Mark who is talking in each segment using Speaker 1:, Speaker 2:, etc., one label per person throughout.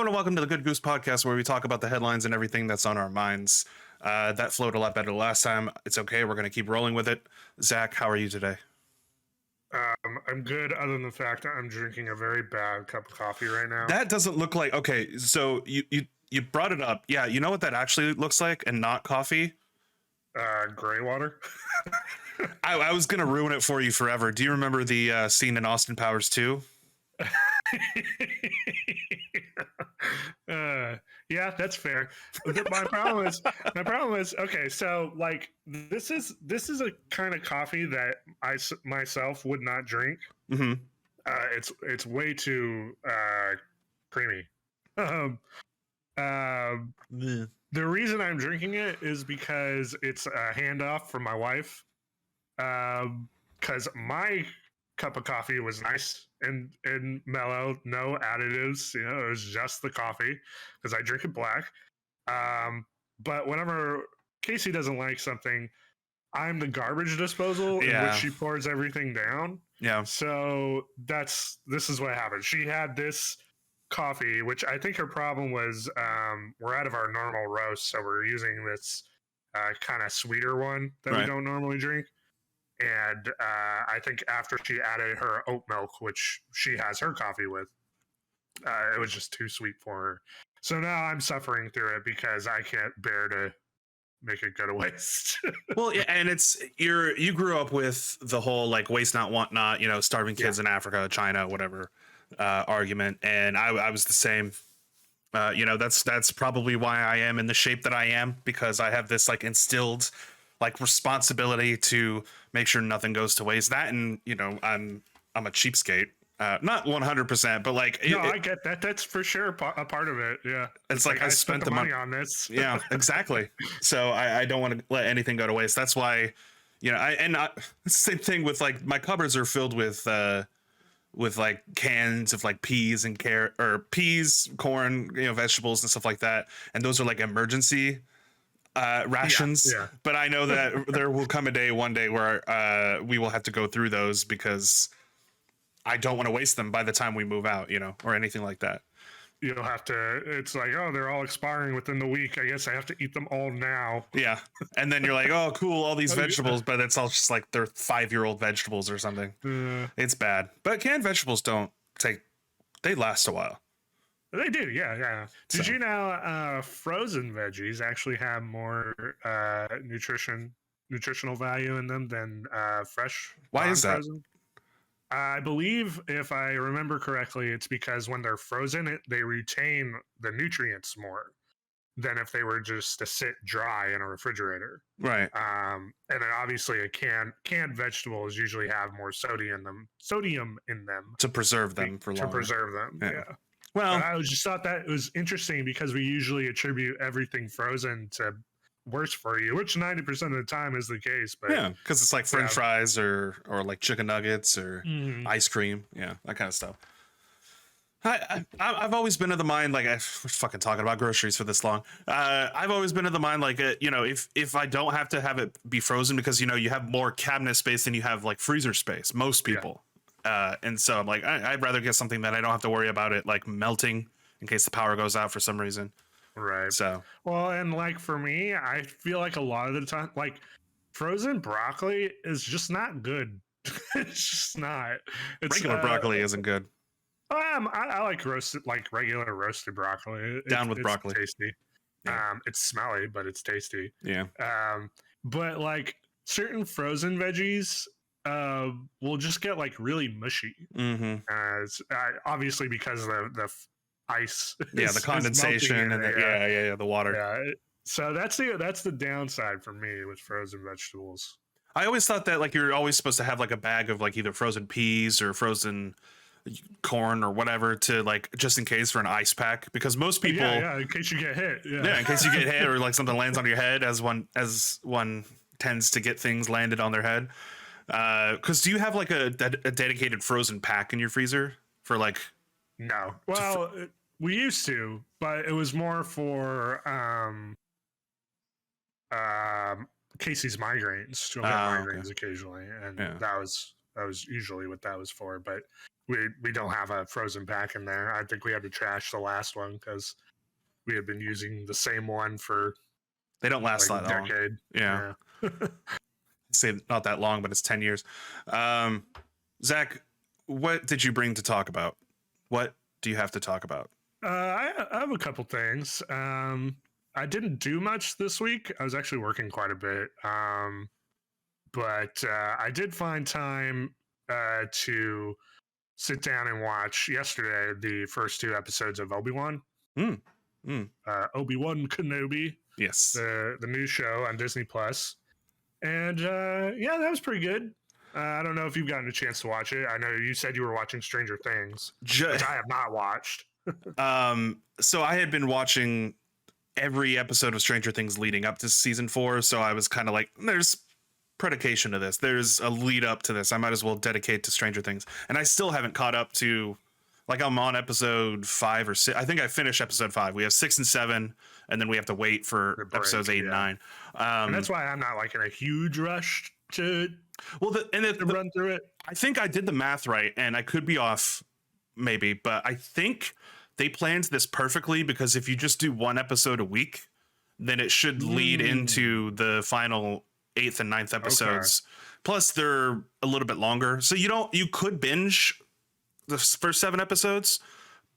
Speaker 1: and welcome to the Good Goose podcast, where we talk about the headlines and everything that's on our minds. That flowed a lot better last time. It's okay. We're going to keep rolling with it. Zach, how are you today?
Speaker 2: I'm good, other than the fact that I'm drinking a very bad cup of coffee right now.
Speaker 1: That doesn't look like... Okay, so you brought it up. Yeah, you know what that actually looks like and not coffee?
Speaker 2: Gray water.
Speaker 1: I was going to ruin it for you forever. Do you remember the scene in Austin Powers 2?
Speaker 2: Yeah, that's fair. My problem is okay. So like this is a kind of coffee that I myself would not drink.
Speaker 1: Mm-hmm.
Speaker 2: It's way too creamy. The reason I'm drinking it is because it's a handoff from my wife. Because my cup of coffee was nice and mellow, no additives. You know, it was just the coffee because I drink it black. But whenever Casey doesn't like something, I'm the garbage disposal in which she pours everything down.
Speaker 1: Yeah.
Speaker 2: So this is what happened. She had this coffee, which I think her problem was we're out of our normal roast, so we're using this kind of sweeter one that we don't normally drink. And I think after she added her oat milk, which she has her coffee with, it was just too sweet for her. So now I'm suffering through it because I can't bear to make it go to waste.
Speaker 1: Well, yeah, and you grew up with the whole like waste not, want not, starving kids in Africa, China, whatever argument, and I was the same. That's probably why I am in the shape that I am, because I have this like instilled like responsibility to make sure nothing goes to waste. That, and I'm a cheapskate, not 100%, but like
Speaker 2: I get that. That's for sure a part of it. Yeah,
Speaker 1: it's like I spent the money
Speaker 2: on this.
Speaker 1: Yeah, exactly. So I don't want to let anything go to waste. That's why, it's the same thing with like my cupboards are filled with like cans of like peas and peas, corn, vegetables and stuff like that, and those are like emergency rations.
Speaker 2: Yeah.
Speaker 1: But I know that there will come one day where we will have to go through those, because I don't want to waste them by the time we move out, or anything like that.
Speaker 2: You'll have to, it's like, oh, they're all expiring within the week. I guess I have to eat them all now.
Speaker 1: Yeah. And then you're like, oh, cool, all these vegetables, but it's all just like they're 5-year-old vegetables or something. It's bad. But canned vegetables they last a while.
Speaker 2: They do, yeah. Did you know frozen veggies actually have more nutritional value in them than fresh?
Speaker 1: Why is that?
Speaker 2: I believe, if I remember correctly, it's because when they're frozen, they retain the nutrients more than if they were just to sit dry in a refrigerator.
Speaker 1: Right.
Speaker 2: And then obviously canned vegetables usually have more sodium in them
Speaker 1: to preserve them for longer.
Speaker 2: To preserve them, yeah.
Speaker 1: Well,
Speaker 2: I just thought that it was interesting because we usually attribute everything frozen to worse for you, which 90% of the time is the case. But
Speaker 1: yeah, because it's like French fries or like chicken nuggets or ice cream, that kind of stuff. I've always been of the mind, like, we're fucking talking about groceries for this long. I've always been of the mind, like, if I don't have to have it be frozen, because you have more cabinet space than you have like freezer space, most people. And so I'm like, I'd rather get something that I don't have to worry about it like melting in case the power goes out for some reason.
Speaker 2: Right.
Speaker 1: So,
Speaker 2: well, and like for me, I feel like a lot of the time, like frozen broccoli is just not good. It's just not.
Speaker 1: Regular broccoli isn't good.
Speaker 2: I like roasted, like regular roasted broccoli.
Speaker 1: Down with broccoli.
Speaker 2: It's tasty. Yeah. It's smelly, but it's tasty.
Speaker 1: Yeah.
Speaker 2: But like certain frozen veggies will just get like really mushy. Obviously because the ice,
Speaker 1: the condensation and the water.
Speaker 2: Yeah. So that's the downside for me with frozen vegetables.
Speaker 1: I always thought that like you're always supposed to have like a bag of like either frozen peas or frozen corn or whatever, to like just in case, for an ice pack, because most people
Speaker 2: in case you get hit.
Speaker 1: In case you get hit or like something lands on your head, as one tends to get things landed on their head. Because do you have like a dedicated frozen pack in your freezer for like?
Speaker 2: No. Well, we used to, but it was more for Casey's migraines. She'll get migraines occasionally, and that was usually what that was for. But we don't have a frozen pack in there. I think we had to trash the last one because we had been using the same one for
Speaker 1: They don't last
Speaker 2: like
Speaker 1: that
Speaker 2: a
Speaker 1: long.
Speaker 2: decade.
Speaker 1: Yeah. Say not that long, but it's 10 years. Zach, what did you bring to talk about? What do you have to talk about?
Speaker 2: I have a couple things. I didn't do much this week. I was actually working quite a bit. But I did find time to sit down and watch yesterday the first 2 episodes of Obi-Wan. Obi-Wan Kenobi.
Speaker 1: Yes.
Speaker 2: The new show on Disney Plus. And yeah, that was pretty good. I don't know if you've gotten a chance to watch it. I know you said you were watching Stranger Things, which I have not watched.
Speaker 1: So I had been watching every episode of Stranger Things leading up to season 4, so I was kind of like, there's predication to this. There's a lead up to this. I might as well dedicate to Stranger Things. And I still haven't caught up to, like, I'm on episode 5 or 6. I think I finished episode 5. We have 6 and 7, and then we have to wait for episodes 8 and 9.
Speaker 2: And that's why I'm not like in a huge rush to run through it.
Speaker 1: I think I did the math right, and I could be off maybe, but I think they planned this perfectly, because if you just do 1 episode a week, then it should lead into the final 8th and 9th episodes. Okay. Plus they're a little bit longer, so you could binge the first 7 episodes,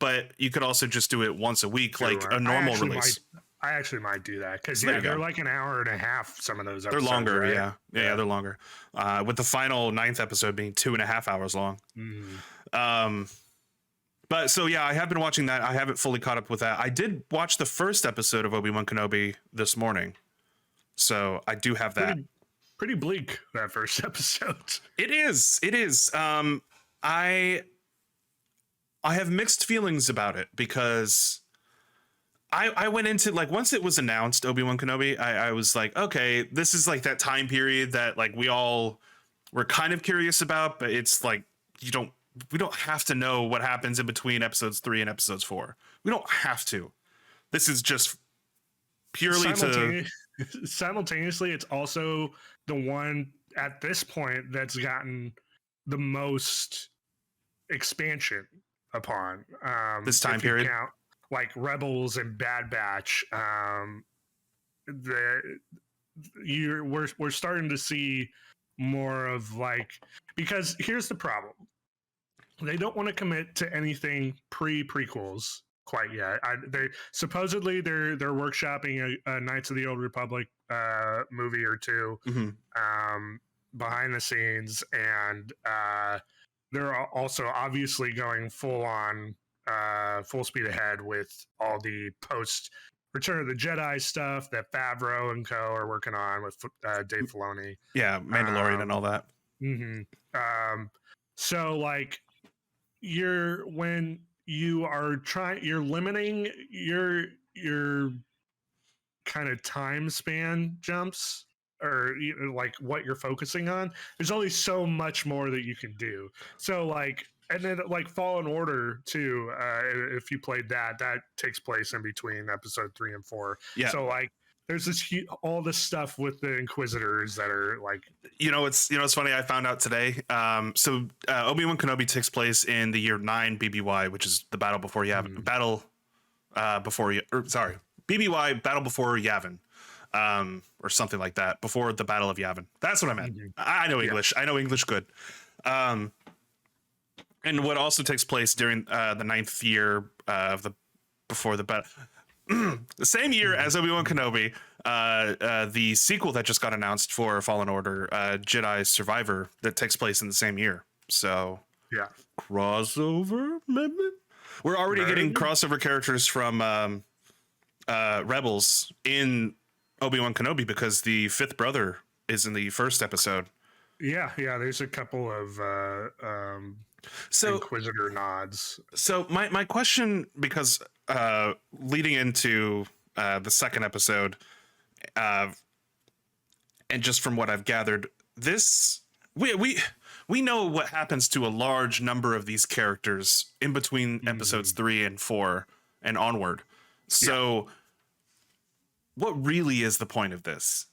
Speaker 1: but you could also just do it once a week, like a normal release.
Speaker 2: I actually might do that, because they're like an hour and a half. Some of those episodes,
Speaker 1: they're longer,
Speaker 2: right?
Speaker 1: yeah, they're longer. With the final 9th episode being 2.5 hours long. But so yeah, I have been watching that. I haven't fully caught up with that. I did watch the first episode of Obi-Wan Kenobi this morning, so I do have that.
Speaker 2: Pretty bleak, that first episode.
Speaker 1: It is. I have mixed feelings about it, because I went into, like, once it was announced, Obi-Wan Kenobi, I was like, okay, this is like that time period that, like, we all were kind of curious about, but it's like we don't have to know what happens in between episodes 3 and episodes 4. We don't have to. This is just purely
Speaker 2: simultaneously, it's also the one at this point that's gotten the most expansion upon
Speaker 1: this time period.
Speaker 2: Count, like Rebels and Bad Batch, we're starting to see more of, like, because here's the problem. They don't want to commit to anything prequels quite yet. They're workshopping a Knights of the Old Republic movie or 2 behind the scenes, and they're also obviously going full speed ahead with all the post Return of the Jedi stuff that Favreau and co are working on with Dave Filoni.
Speaker 1: Yeah, Mandalorian and all that.
Speaker 2: So, like, you're limiting your kind of time span jumps, or like what you're focusing on. There's only so much more that you can do. So, like, and then, like, Fallen Order too, if you played that takes place in between episode 3 and 4.
Speaker 1: Yeah.
Speaker 2: So, like, there's all this stuff with the Inquisitors that are, like,
Speaker 1: it's funny. I found out today. So Obi-Wan Kenobi takes place in the year 9 BBY, which is the Battle Before Yavin. BBY, Battle Before Yavin, or something like that. Before the Battle of Yavin. That's what I meant. I know English. I know English good. And what also takes place during the 9th year of before the battle. The same year as Obi-Wan Kenobi, the sequel that just got announced for Fallen Order, Jedi Survivor, that takes place in the same year. So
Speaker 2: yeah,
Speaker 1: crossover, maybe? We're already getting crossover characters from Rebels in Obi-Wan Kenobi, because the 5th brother is in the first episode.
Speaker 2: Yeah, there's a couple of Inquisitor nods.
Speaker 1: So my question, because leading into the second episode, and just from what I've gathered, we know what happens to a large number of these characters in between episodes 3 and 4 and onward. So what really is the point of this?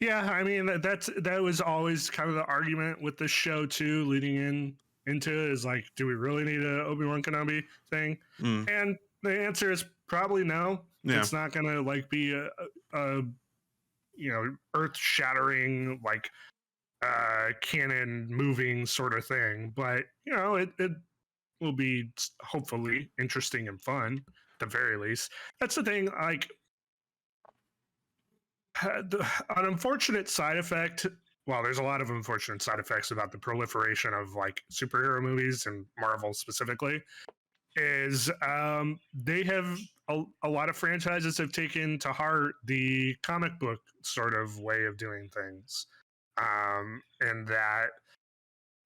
Speaker 2: Yeah, I mean, that was always kind of the argument with this show too, leading in into is like, do we really need a Obi-Wan Kenobi thing? And the answer is probably no.
Speaker 1: Yeah.
Speaker 2: It's not gonna like be a earth shattering like canon moving sort of thing, but it will be hopefully interesting and fun at the very least. That's the thing, like an unfortunate side effect. Well, there's a lot of unfortunate side effects about the proliferation of like superhero movies and Marvel specifically. Is they have a lot of franchises have taken to heart the comic book sort of way of doing things, and that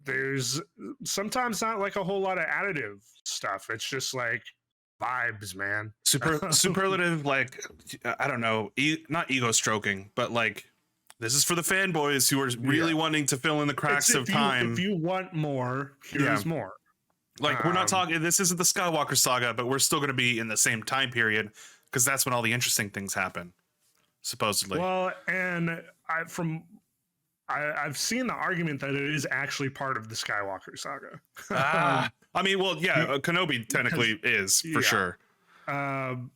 Speaker 2: there's sometimes not like a whole lot of additive stuff. It's just like vibes, man.
Speaker 1: Superlative, like I don't know, not ego stroking, but like this is for the fanboys who are really wanting to fill in the cracks of time.
Speaker 2: If you want more, here's more.
Speaker 1: Like we're not talking. This isn't the Skywalker saga, but we're still going to be in the same time period because that's when all the interesting things happen, supposedly.
Speaker 2: Well, and I've seen the argument that it is actually part of the Skywalker saga.
Speaker 1: I mean, well, yeah, Kenobi technically is for sure.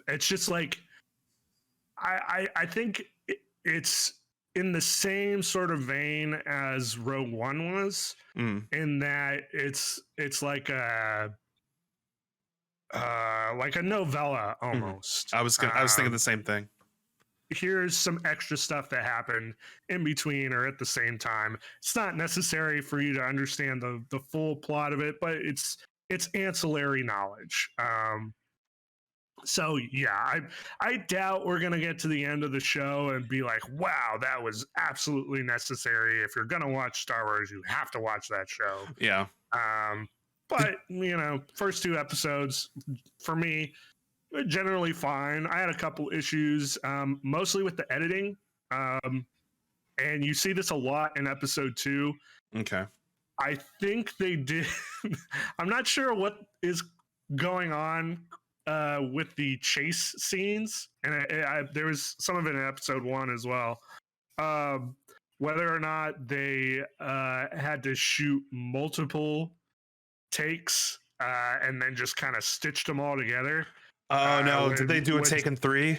Speaker 2: It's just like I think it's in the same sort of vein as Rogue One was, in that it's like a novella almost.
Speaker 1: I was thinking the same thing.
Speaker 2: Here's some extra stuff that happened in between or at the same time. It's not necessary for you to understand the full plot of it, but it's ancillary knowledge. So yeah, I doubt we're gonna get to the end of the show and be like, wow, that was absolutely necessary. If you're gonna watch Star Wars, you have to watch that show.
Speaker 1: Yeah.
Speaker 2: But first 2 episodes for me, generally fine. I had a couple issues, mostly with the editing. And you see this a lot in episode 2.
Speaker 1: Okay.
Speaker 2: I think they did. I'm not sure what is going on with the chase scenes, and there was some of it in episode 1 as well. Whether or not they had to shoot multiple takes and then just kind of stitched them all together.
Speaker 1: Oh no! Did they do a Taken 3?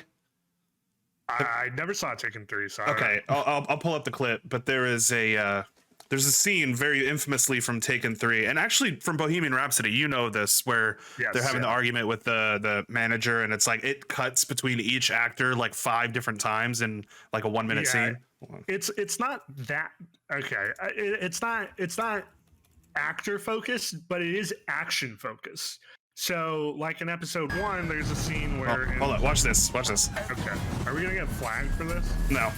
Speaker 2: I never saw Taken 3. So
Speaker 1: okay, I'll pull up the clip. But there's a scene very infamously from Taken 3, and actually from Bohemian Rhapsody. You know this, where they're having the argument with the manager, and it's like it cuts between each actor like 5 different times in like a 1-minute scene.
Speaker 2: It's not that okay. It's not actor focused, but it is action focused. So, like in episode 1, there's a scene where.
Speaker 1: Hold on, watch this.
Speaker 2: Okay, are we gonna get flagged for this?
Speaker 1: No.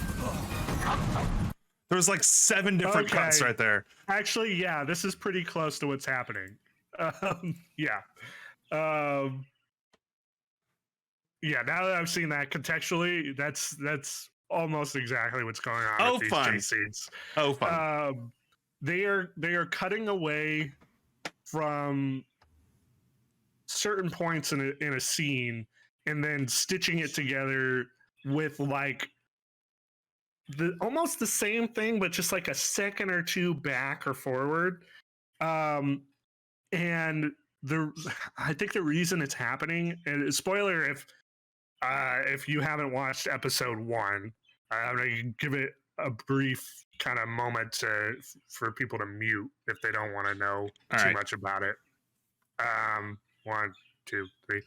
Speaker 1: There was like 7 different cuts right there.
Speaker 2: Actually, yeah, this is pretty close to what's happening. Yeah. Yeah, now that I've seen that contextually, that's almost exactly what's going on with these chase scenes.
Speaker 1: Fun.
Speaker 2: They are cutting away from certain points in a scene and then stitching it together with like almost the same thing, but just like a second or 2 back or forward. And I think the reason it's happening, and spoiler if you haven't watched episode 1, I'm gonna give it a brief kind of moment for people to mute if they don't want to know too much about it. 1, 2, 3.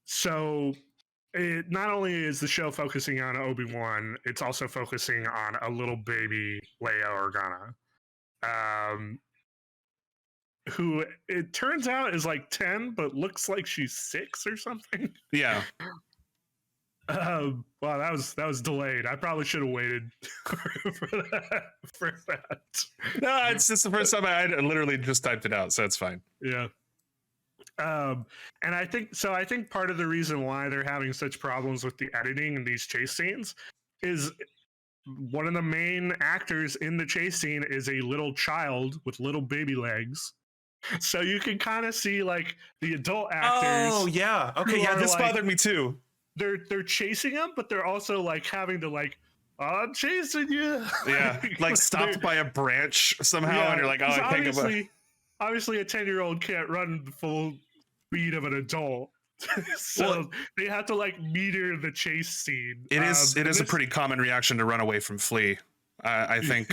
Speaker 2: So it not only is the show focusing on Obi-Wan, it's also focusing on a little baby Leia Organa, who it turns out is like 10, but looks like she's 6 or something.
Speaker 1: Yeah.
Speaker 2: Wow, that was delayed. I probably should have waited for that.
Speaker 1: No, it's just the first time I literally just typed it out, so it's fine.
Speaker 2: Yeah. And I think part of the reason why they're having such problems with the editing in these chase scenes is one of the main actors in the chase scene is a little child with little baby legs. So you can kind of see like the adult actors.
Speaker 1: Oh yeah. Okay. Yeah. This bothered me too.
Speaker 2: They're chasing him, but they're also like having to like, I'm chasing you.
Speaker 1: Yeah. Like stopped by a branch somehow, and you're like, oh, I can't go back.
Speaker 2: obviously a 10-year-old can't run the full speed of an adult. So
Speaker 1: Well,
Speaker 2: they have to like meter the chase scene.
Speaker 1: it is a
Speaker 2: This,
Speaker 1: pretty common reaction to run away from Flea. I think.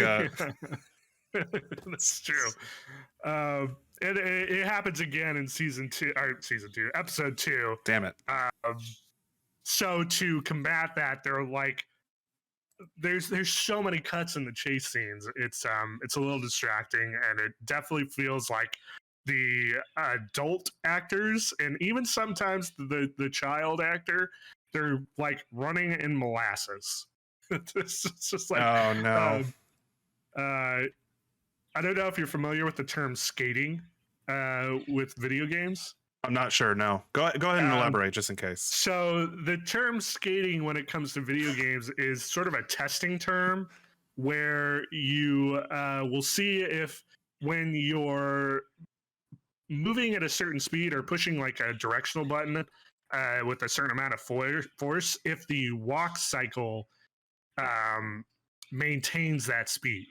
Speaker 2: that's true. It happens again in episode 2.
Speaker 1: Damn it.
Speaker 2: So to combat that, they're like, there's so many cuts in the chase scenes. It's a little distracting, and it definitely feels like the adult actors and even sometimes the child actor, they're like running in molasses. It's just like,
Speaker 1: Oh no.
Speaker 2: I don't know if you're familiar with the term skating with video games.
Speaker 1: I'm not sure. No. Go ahead and elaborate just in case.
Speaker 2: So the term skating when it comes to video games is sort of a testing term where you will see if when you're moving at a certain speed or pushing like a directional button with a certain amount of force, if the walk cycle maintains that speed.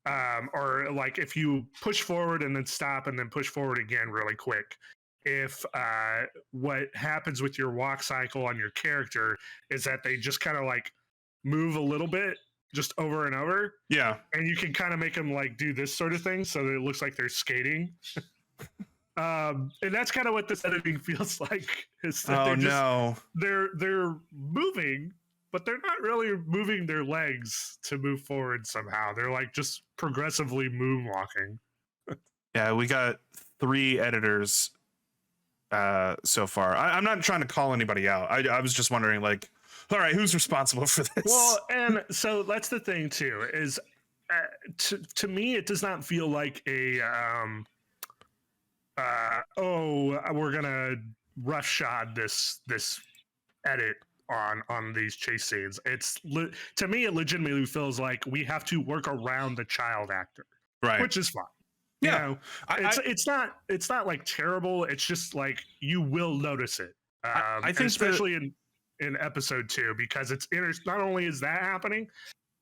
Speaker 2: Or like if you push forward and then stop and then push forward again really quick. If what happens with your walk cycle on your character is that they just kind of like move a little bit just over and over.
Speaker 1: Yeah.
Speaker 2: And you can kind of make them like do this sort of thing so that it looks like they're skating. And that's kind of what this editing feels like. Is that they're moving, but they're not really moving their legs to move forward somehow. They're like just progressively moonwalking.
Speaker 1: Yeah, we got 3 editors so far. I'm not trying to call anybody out. I was just wondering, like, all right, who's responsible for this?
Speaker 2: Well, and so that's the thing too. Is to me, it does not feel like a we're gonna roughshod this edit on these chase scenes. To me, it legitimately feels like we have to work around the child actor,
Speaker 1: right?
Speaker 2: Which is fine.
Speaker 1: Yeah,
Speaker 2: you know, it's not like terrible. It's just like you will notice it. I think especially in episode 2 because it's not only is that happening,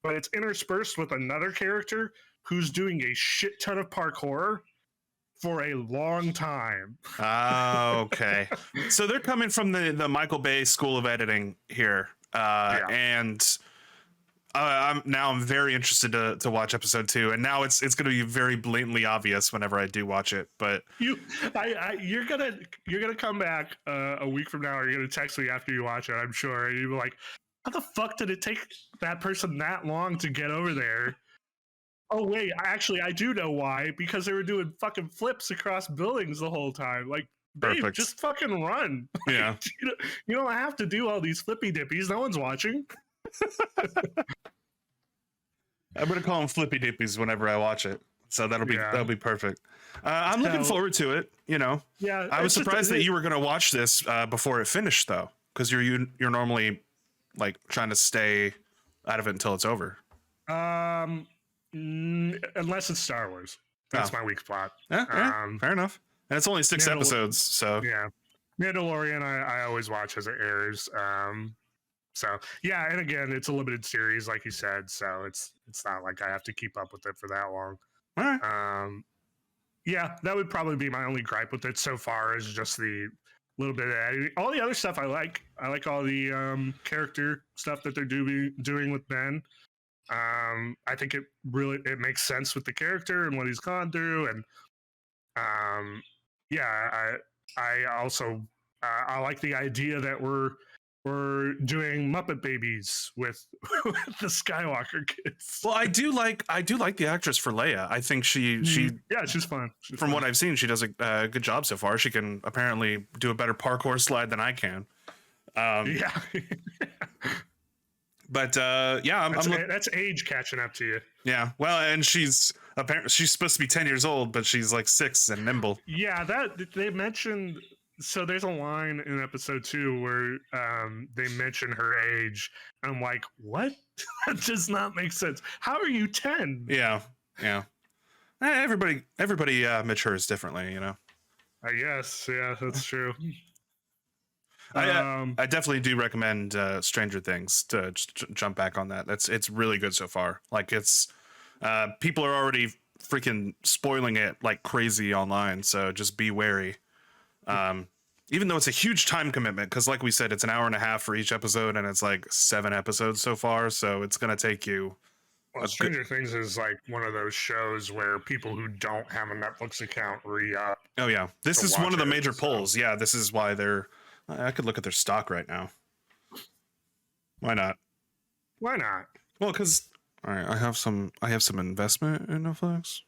Speaker 2: but it's interspersed with another character who's doing a shit ton of parkour for a long time.
Speaker 1: Okay. So they're coming from the Michael Bay School of Editing here, and I'm very interested to watch episode 2, and now it's going to be very blatantly obvious whenever I do watch it. But
Speaker 2: you're gonna come back a week from now, or you're gonna text me after you watch it, I'm sure, and you'll be like, "How the fuck did it take that person that long to get over there?" Oh wait, I do know why. Because they were doing fucking flips across buildings the whole time. Like, babe, just fucking run.
Speaker 1: Yeah,
Speaker 2: you don't have to do all these flippy dippies. No one's watching.
Speaker 1: I'm gonna call them flippy dippies whenever I watch it, so that'll be perfect. I'm looking forward to it. Yeah, I was surprised that you were gonna watch this before it finished, though, because you're normally like trying to stay out of it until it's over.
Speaker 2: Unless it's Star Wars, that's my weak spot.
Speaker 1: Fair enough. And it's only 6 episodes, so
Speaker 2: yeah. Mandalorian, I always watch as it airs. So yeah, and again, it's a limited series, like you said, so it's not like I have to keep up with it for that long.
Speaker 1: All right.
Speaker 2: Yeah, that would probably be my only gripe with it so far, is just the little bit of editing. All the other stuff I like. I like all the character stuff that they're doing with Ben. I think it makes sense with the character and what he's gone through, and I also I like the idea that we're doing Muppet Babies with the Skywalker kids.
Speaker 1: Well, I do like the actress for Leia. I think she's
Speaker 2: fun.
Speaker 1: From what I've seen, she does a good job so far. She can apparently do a better parkour slide than I can.
Speaker 2: Yeah.
Speaker 1: But
Speaker 2: that's age catching up to you.
Speaker 1: Yeah, well, and she's supposed to be 10 years old, but she's like 6 and nimble.
Speaker 2: Yeah, that they mentioned. So there's a line in episode 2 where they mention her age. And I'm like, what? That does not make sense. How are you 10?
Speaker 1: Yeah. Everybody matures differently,
Speaker 2: I guess. Yeah, that's true.
Speaker 1: I definitely do recommend Stranger Things to jump back on that. It's really good so far. Like, it's people are already freaking spoiling it like crazy online. So just be wary. Even though it's a huge time commitment, because like we said, it's an hour and a half for each episode, and it's like 7 episodes so far. So it's gonna take you.
Speaker 2: Well, Stranger Things is like one of those shows where people who don't have a Netflix account re-up.
Speaker 1: Oh yeah, this is one of the major polls. Yeah, this is why they're. I could look at their stock right now. Why not?
Speaker 2: Why not?
Speaker 1: Well, because all right, I have some investment in Netflix.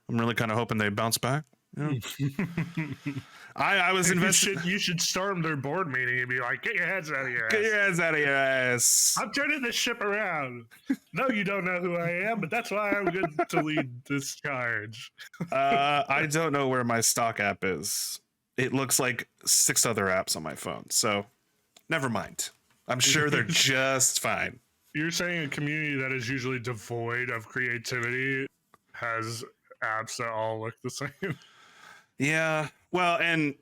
Speaker 1: I'm really kind of hoping they bounce back. You know? I was invested.
Speaker 2: You should storm their board meeting and be like, "Get your heads out of your ass!
Speaker 1: Get your heads out of your ass!
Speaker 2: I'm turning this ship around. No, you don't know who I am, but that's why I'm good to lead this charge."
Speaker 1: I don't know where my stock app is. It looks like 6 other apps on my phone, so never mind. I'm sure they're just fine.
Speaker 2: You're saying a community that is usually devoid of creativity has apps that all look the same?
Speaker 1: Yeah. Well, and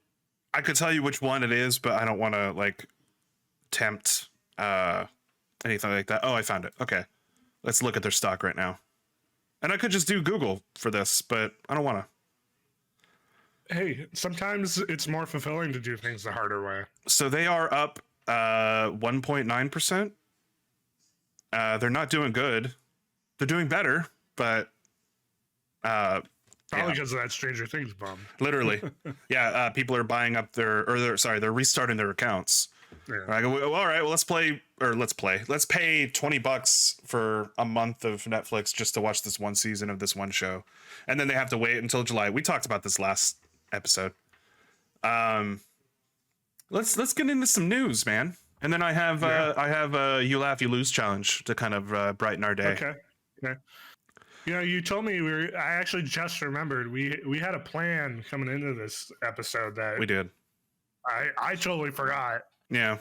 Speaker 1: I could tell you which one it is, but I don't want to like tempt anything like that. Oh, I found it. Okay. Let's look at their stock right now. And I could just do Google for this, but I don't want to.
Speaker 2: Hey, sometimes it's more fulfilling to do things the harder way.
Speaker 1: So they are up 1.9%. They're not doing good. They're doing better, but
Speaker 2: probably because of that Stranger Things bum.
Speaker 1: Literally. Yeah, people are buying up they're restarting their accounts. Yeah. I go, well, all right, well, let's pay $20 for a month of Netflix just to watch this one season of this one show. And then they have to wait until July. We talked about this last episode. Let's get into some news, man. And then I have a You Laugh You Lose challenge to kind of brighten our day.
Speaker 2: Okay. You know, you told me I actually just remembered we had a plan coming into this episode that
Speaker 1: we did.
Speaker 2: I totally forgot.
Speaker 1: Yeah.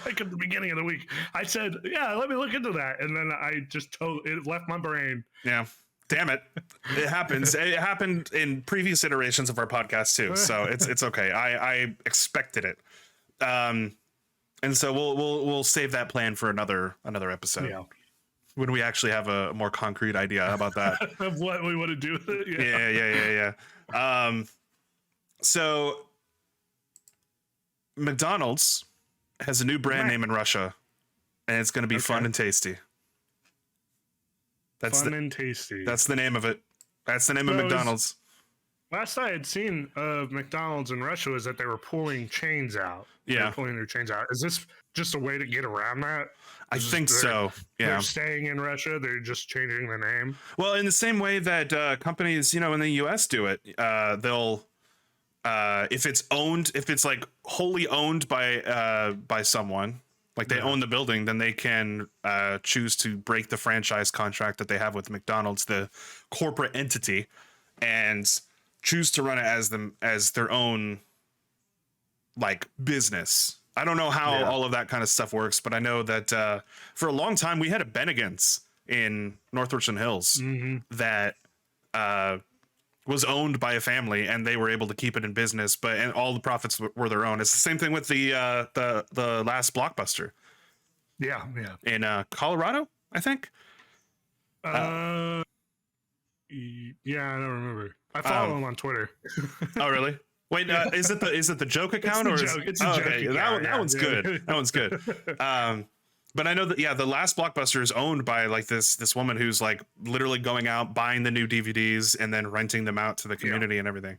Speaker 2: Like at the beginning of the week, I said, "Yeah, let me look into that," and then I just it left my brain.
Speaker 1: Yeah. Damn it. It happens. It happened in previous iterations of our podcast too. So it's okay. I expected it. And so we'll save that plan for another episode.
Speaker 2: Yeah.
Speaker 1: When we actually have a more concrete idea about that.
Speaker 2: Of what we want to do with it.
Speaker 1: Yeah. So McDonald's has a new brand name in Russia, and it's going to be Fun and Tasty. That's Fun and Tasty. That's the name of it. That's the name of McDonald's.
Speaker 2: Last I had seen of McDonald's in Russia was that they were pulling chains out.
Speaker 1: Yeah.
Speaker 2: Pulling their chains out. Is this just a way to get around that?
Speaker 1: I think so. Yeah.
Speaker 2: They're staying in Russia. They're just changing the name.
Speaker 1: Well, in the same way that companies, in the U.S. do it, they'll if it's like wholly owned by someone, like they own the building, then they can choose to break the franchise contract that they have with McDonald's, the corporate entity, and choose to run it as their own like business. I don't know how all of that kind of stuff works, but I know that for a long time we had a Bennigan's in North Richland Hills that was owned by a family, and they were able to keep it in business, and all the profits were their own. It's the same thing with the last Blockbuster.
Speaker 2: Yeah.
Speaker 1: In Colorado, I think.
Speaker 2: Yeah, I don't remember. I follow him on Twitter.
Speaker 1: Oh, really? Wait, is it the joke account
Speaker 2: it's a joke account.
Speaker 1: That one's good. That one's good. But I know that the last Blockbuster is owned by like this woman who's like literally going out buying the new DVDs and then renting them out to the community and everything.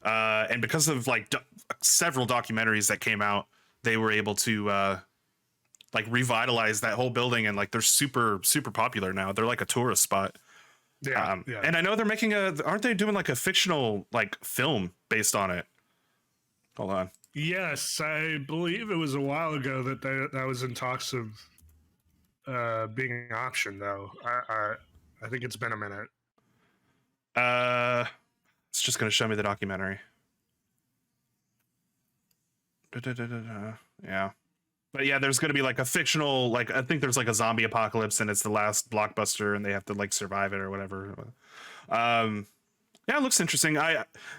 Speaker 1: And because of like several documentaries that came out, they were able to like revitalize that whole building, and like they're super popular now. They're like a tourist spot.
Speaker 2: Yeah.
Speaker 1: And I know they're making aren't they doing like a fictional like film based on it? Hold on.
Speaker 2: Yes, I believe it was a while ago that was in talks of being an option, though. I think it's been a minute.
Speaker 1: It's just gonna show me the documentary. Yeah. But yeah, there's going to be like a fictional, like I think there's like a zombie apocalypse and it's the last Blockbuster and they have to like survive it or whatever. Yeah, it looks interesting.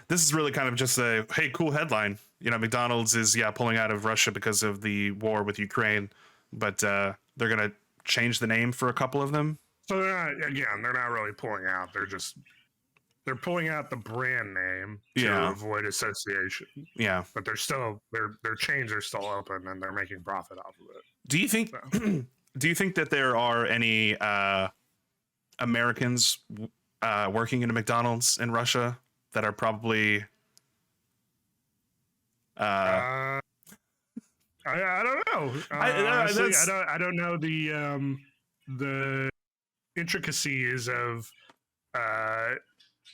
Speaker 1: This is really kind of just a, hey, cool headline. McDonald's is pulling out of Russia because of the war with Ukraine, but they're going to change the name for a couple of them.
Speaker 2: So they're not really pulling out. They're just they're pulling out the brand name to
Speaker 1: Yeah.
Speaker 2: avoid association,
Speaker 1: Yeah.
Speaker 2: but they're still their chains are still open and they're making profit off of it.
Speaker 1: Do you think
Speaker 2: So.
Speaker 1: do you think that there are any Americans working in a McDonald's in Russia that are probably
Speaker 2: I don't know. Honestly, I don't know the intricacies of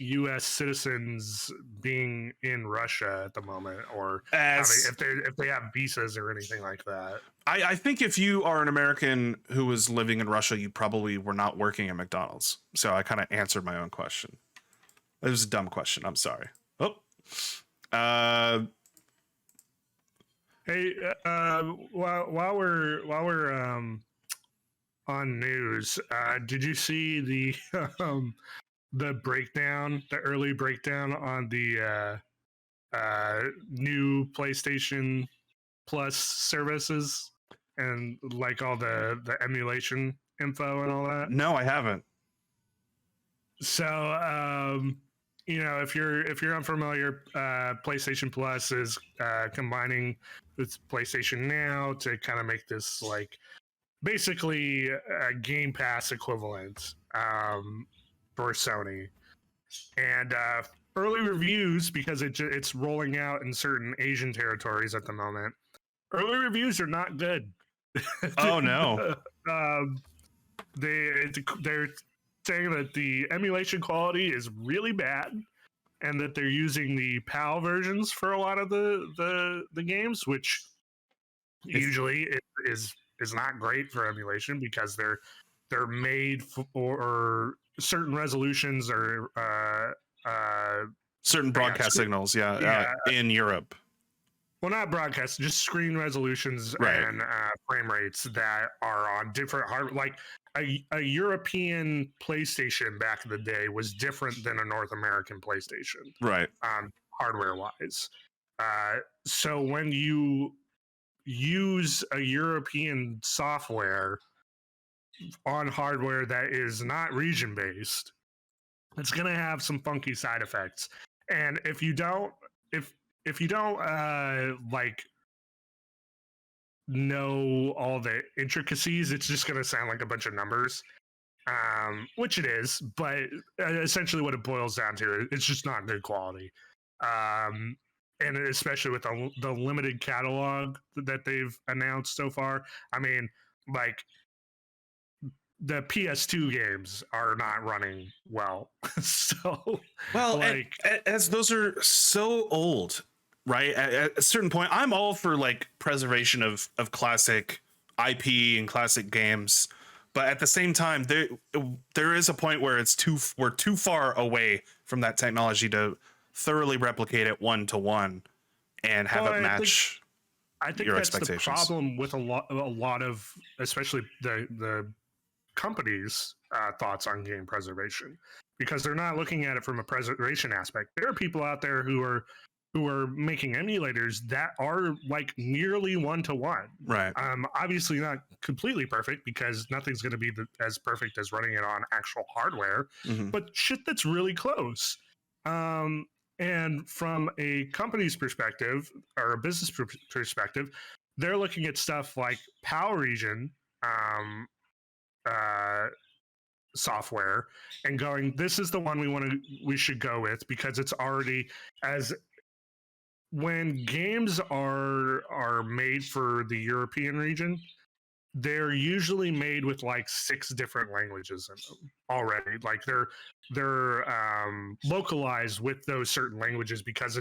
Speaker 2: U.S. citizens being in Russia at the moment, or if they have visas or anything like that.
Speaker 1: I think if you are an American who was living in Russia, you probably were not working at McDonald's. So I kind of answered my own question. It was a dumb question. I'm sorry. Oh,
Speaker 2: hey, while we're on news, did you see the breakdown, the early breakdown on the new PlayStation Plus services and like all the emulation info and all that?
Speaker 1: no, I haven't.
Speaker 2: So, if you're unfamiliar, PlayStation Plus is combining with PlayStation Now to kind of make this like basically a Game Pass equivalent for Sony. And early reviews, because it's rolling out in certain Asian territories at the moment. Early reviews are not good.
Speaker 1: Oh no.
Speaker 2: They're saying that the emulation quality is really bad, and that they're using the PAL versions for a lot of the games, which usually is not great for emulation because they're made for certain resolutions or
Speaker 1: certain broadcast signals, in Europe.
Speaker 2: Well, not broadcast, just screen resolutions and frame rates that are on different hardware. Like a European PlayStation back in the day was different than a North American PlayStation,
Speaker 1: right?
Speaker 2: Hardware wise. So when you use a European software on hardware that is not region based, it's going to have some funky side effects. And if you don't like know all the intricacies, it's just going to sound like a bunch of numbers, which it is. But essentially, what it boils down to, it's just not good quality. And especially with the limited catalog that they've announced so far. I mean, like the PS2 games are not running well. So,
Speaker 1: like, as those are so old, right? At a certain point, I'm all for like preservation of classic IP and classic games, but at the same time, there is a point where we're too far away from that technology to thoroughly replicate it 1-to-1 and have it match.
Speaker 2: I think that's the problem with a lot of, especially the companies' thoughts on game preservation, because they're not looking at it from a preservation aspect. There are people out there who are making emulators that are like nearly 1-to-1.
Speaker 1: Right.
Speaker 2: Obviously not completely perfect, because nothing's going to be as perfect as running it on actual hardware, but shit that's really close. And from a company's perspective or a business perspective, they're looking at stuff like PAL region software and going, this is the one we should go with, because it's already, as when games are made for the European region, they're usually made with like 6 different languages in them already. Like they're localized with those certain languages because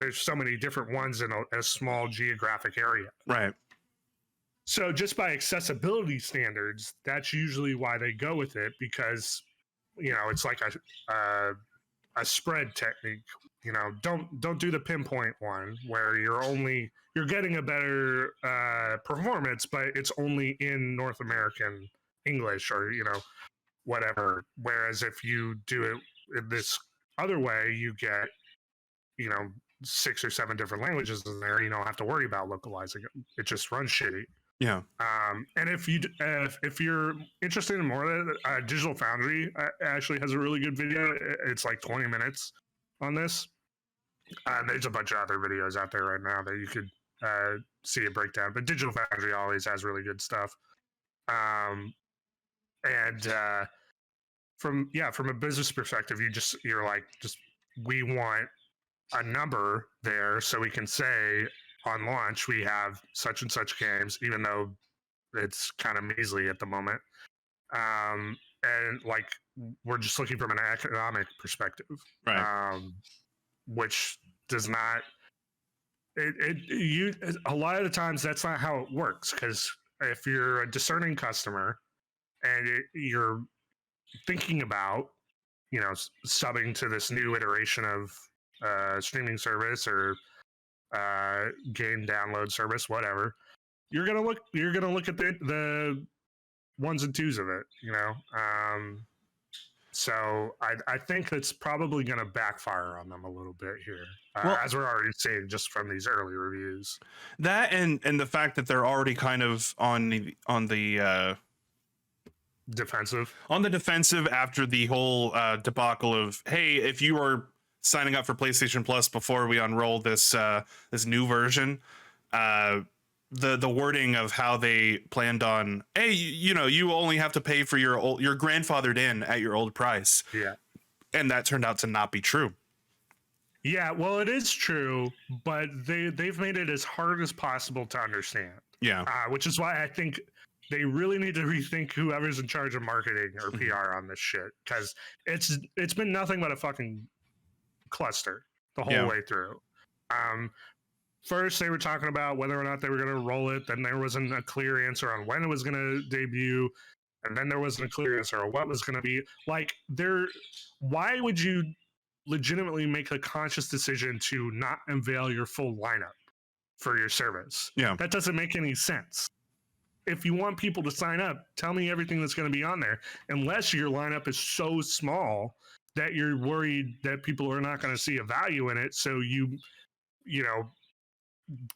Speaker 2: there's so many different ones in a small geographic area.
Speaker 1: Right.
Speaker 2: So just by accessibility standards, that's usually why they go with it, because it's like a spread technique. Don't do the pinpoint one where you're getting a better performance, but it's only in North American English or whatever. Whereas if you do it in this other way, you get 6 or 7 different languages in there. You don't have to worry about localizing it. It just runs shitty.
Speaker 1: Yeah.
Speaker 2: And if you're interested in more of that, Digital Foundry actually has a really good video. It's like 20 minutes on this. There's a bunch of other videos out there right now that you could see a breakdown. But Digital Foundry always has really good stuff. And from a business perspective, you're like, we want a number there so we can say on launch we have such and such games, even though it's kind of measly at the moment. And like, we're just looking from an economic perspective,
Speaker 1: Right.
Speaker 2: which does not a lot of the times that's not how it works, because if you're a discerning customer and you're thinking about subbing to this new iteration of streaming service or game download service, whatever, you're gonna look at the ones and twos of it, so I think it's probably going to backfire on them a little bit here, as we're already seeing just from these early reviews.
Speaker 1: That and the fact that they're already kind of on the defensive after the whole debacle of, hey, if you are signing up for PlayStation Plus before we unroll this new version, the wording of how they planned on, hey, you only have to pay for your grandfathered in at your old price.
Speaker 2: Yeah.
Speaker 1: And that turned out to not be true.
Speaker 2: Yeah, well, it is true, but they've made it as hard as possible to understand.
Speaker 1: Yeah.
Speaker 2: Which is why I think they really need to rethink whoever's in charge of marketing or PR on this shit, because it's been nothing but a fucking cluster the whole way through. First, they were talking about whether or not they were going to roll it. Then there wasn't a clear answer on when it was going to debut. And then there wasn't a clear answer on what was going to be. Like, why would you legitimately make a conscious decision to not unveil your full lineup for your service?
Speaker 1: Yeah.
Speaker 2: That doesn't make any sense. If you want people to sign up, tell me everything that's going to be on there. Unless your lineup is so small that you're worried that people are not going to see a value in it. So you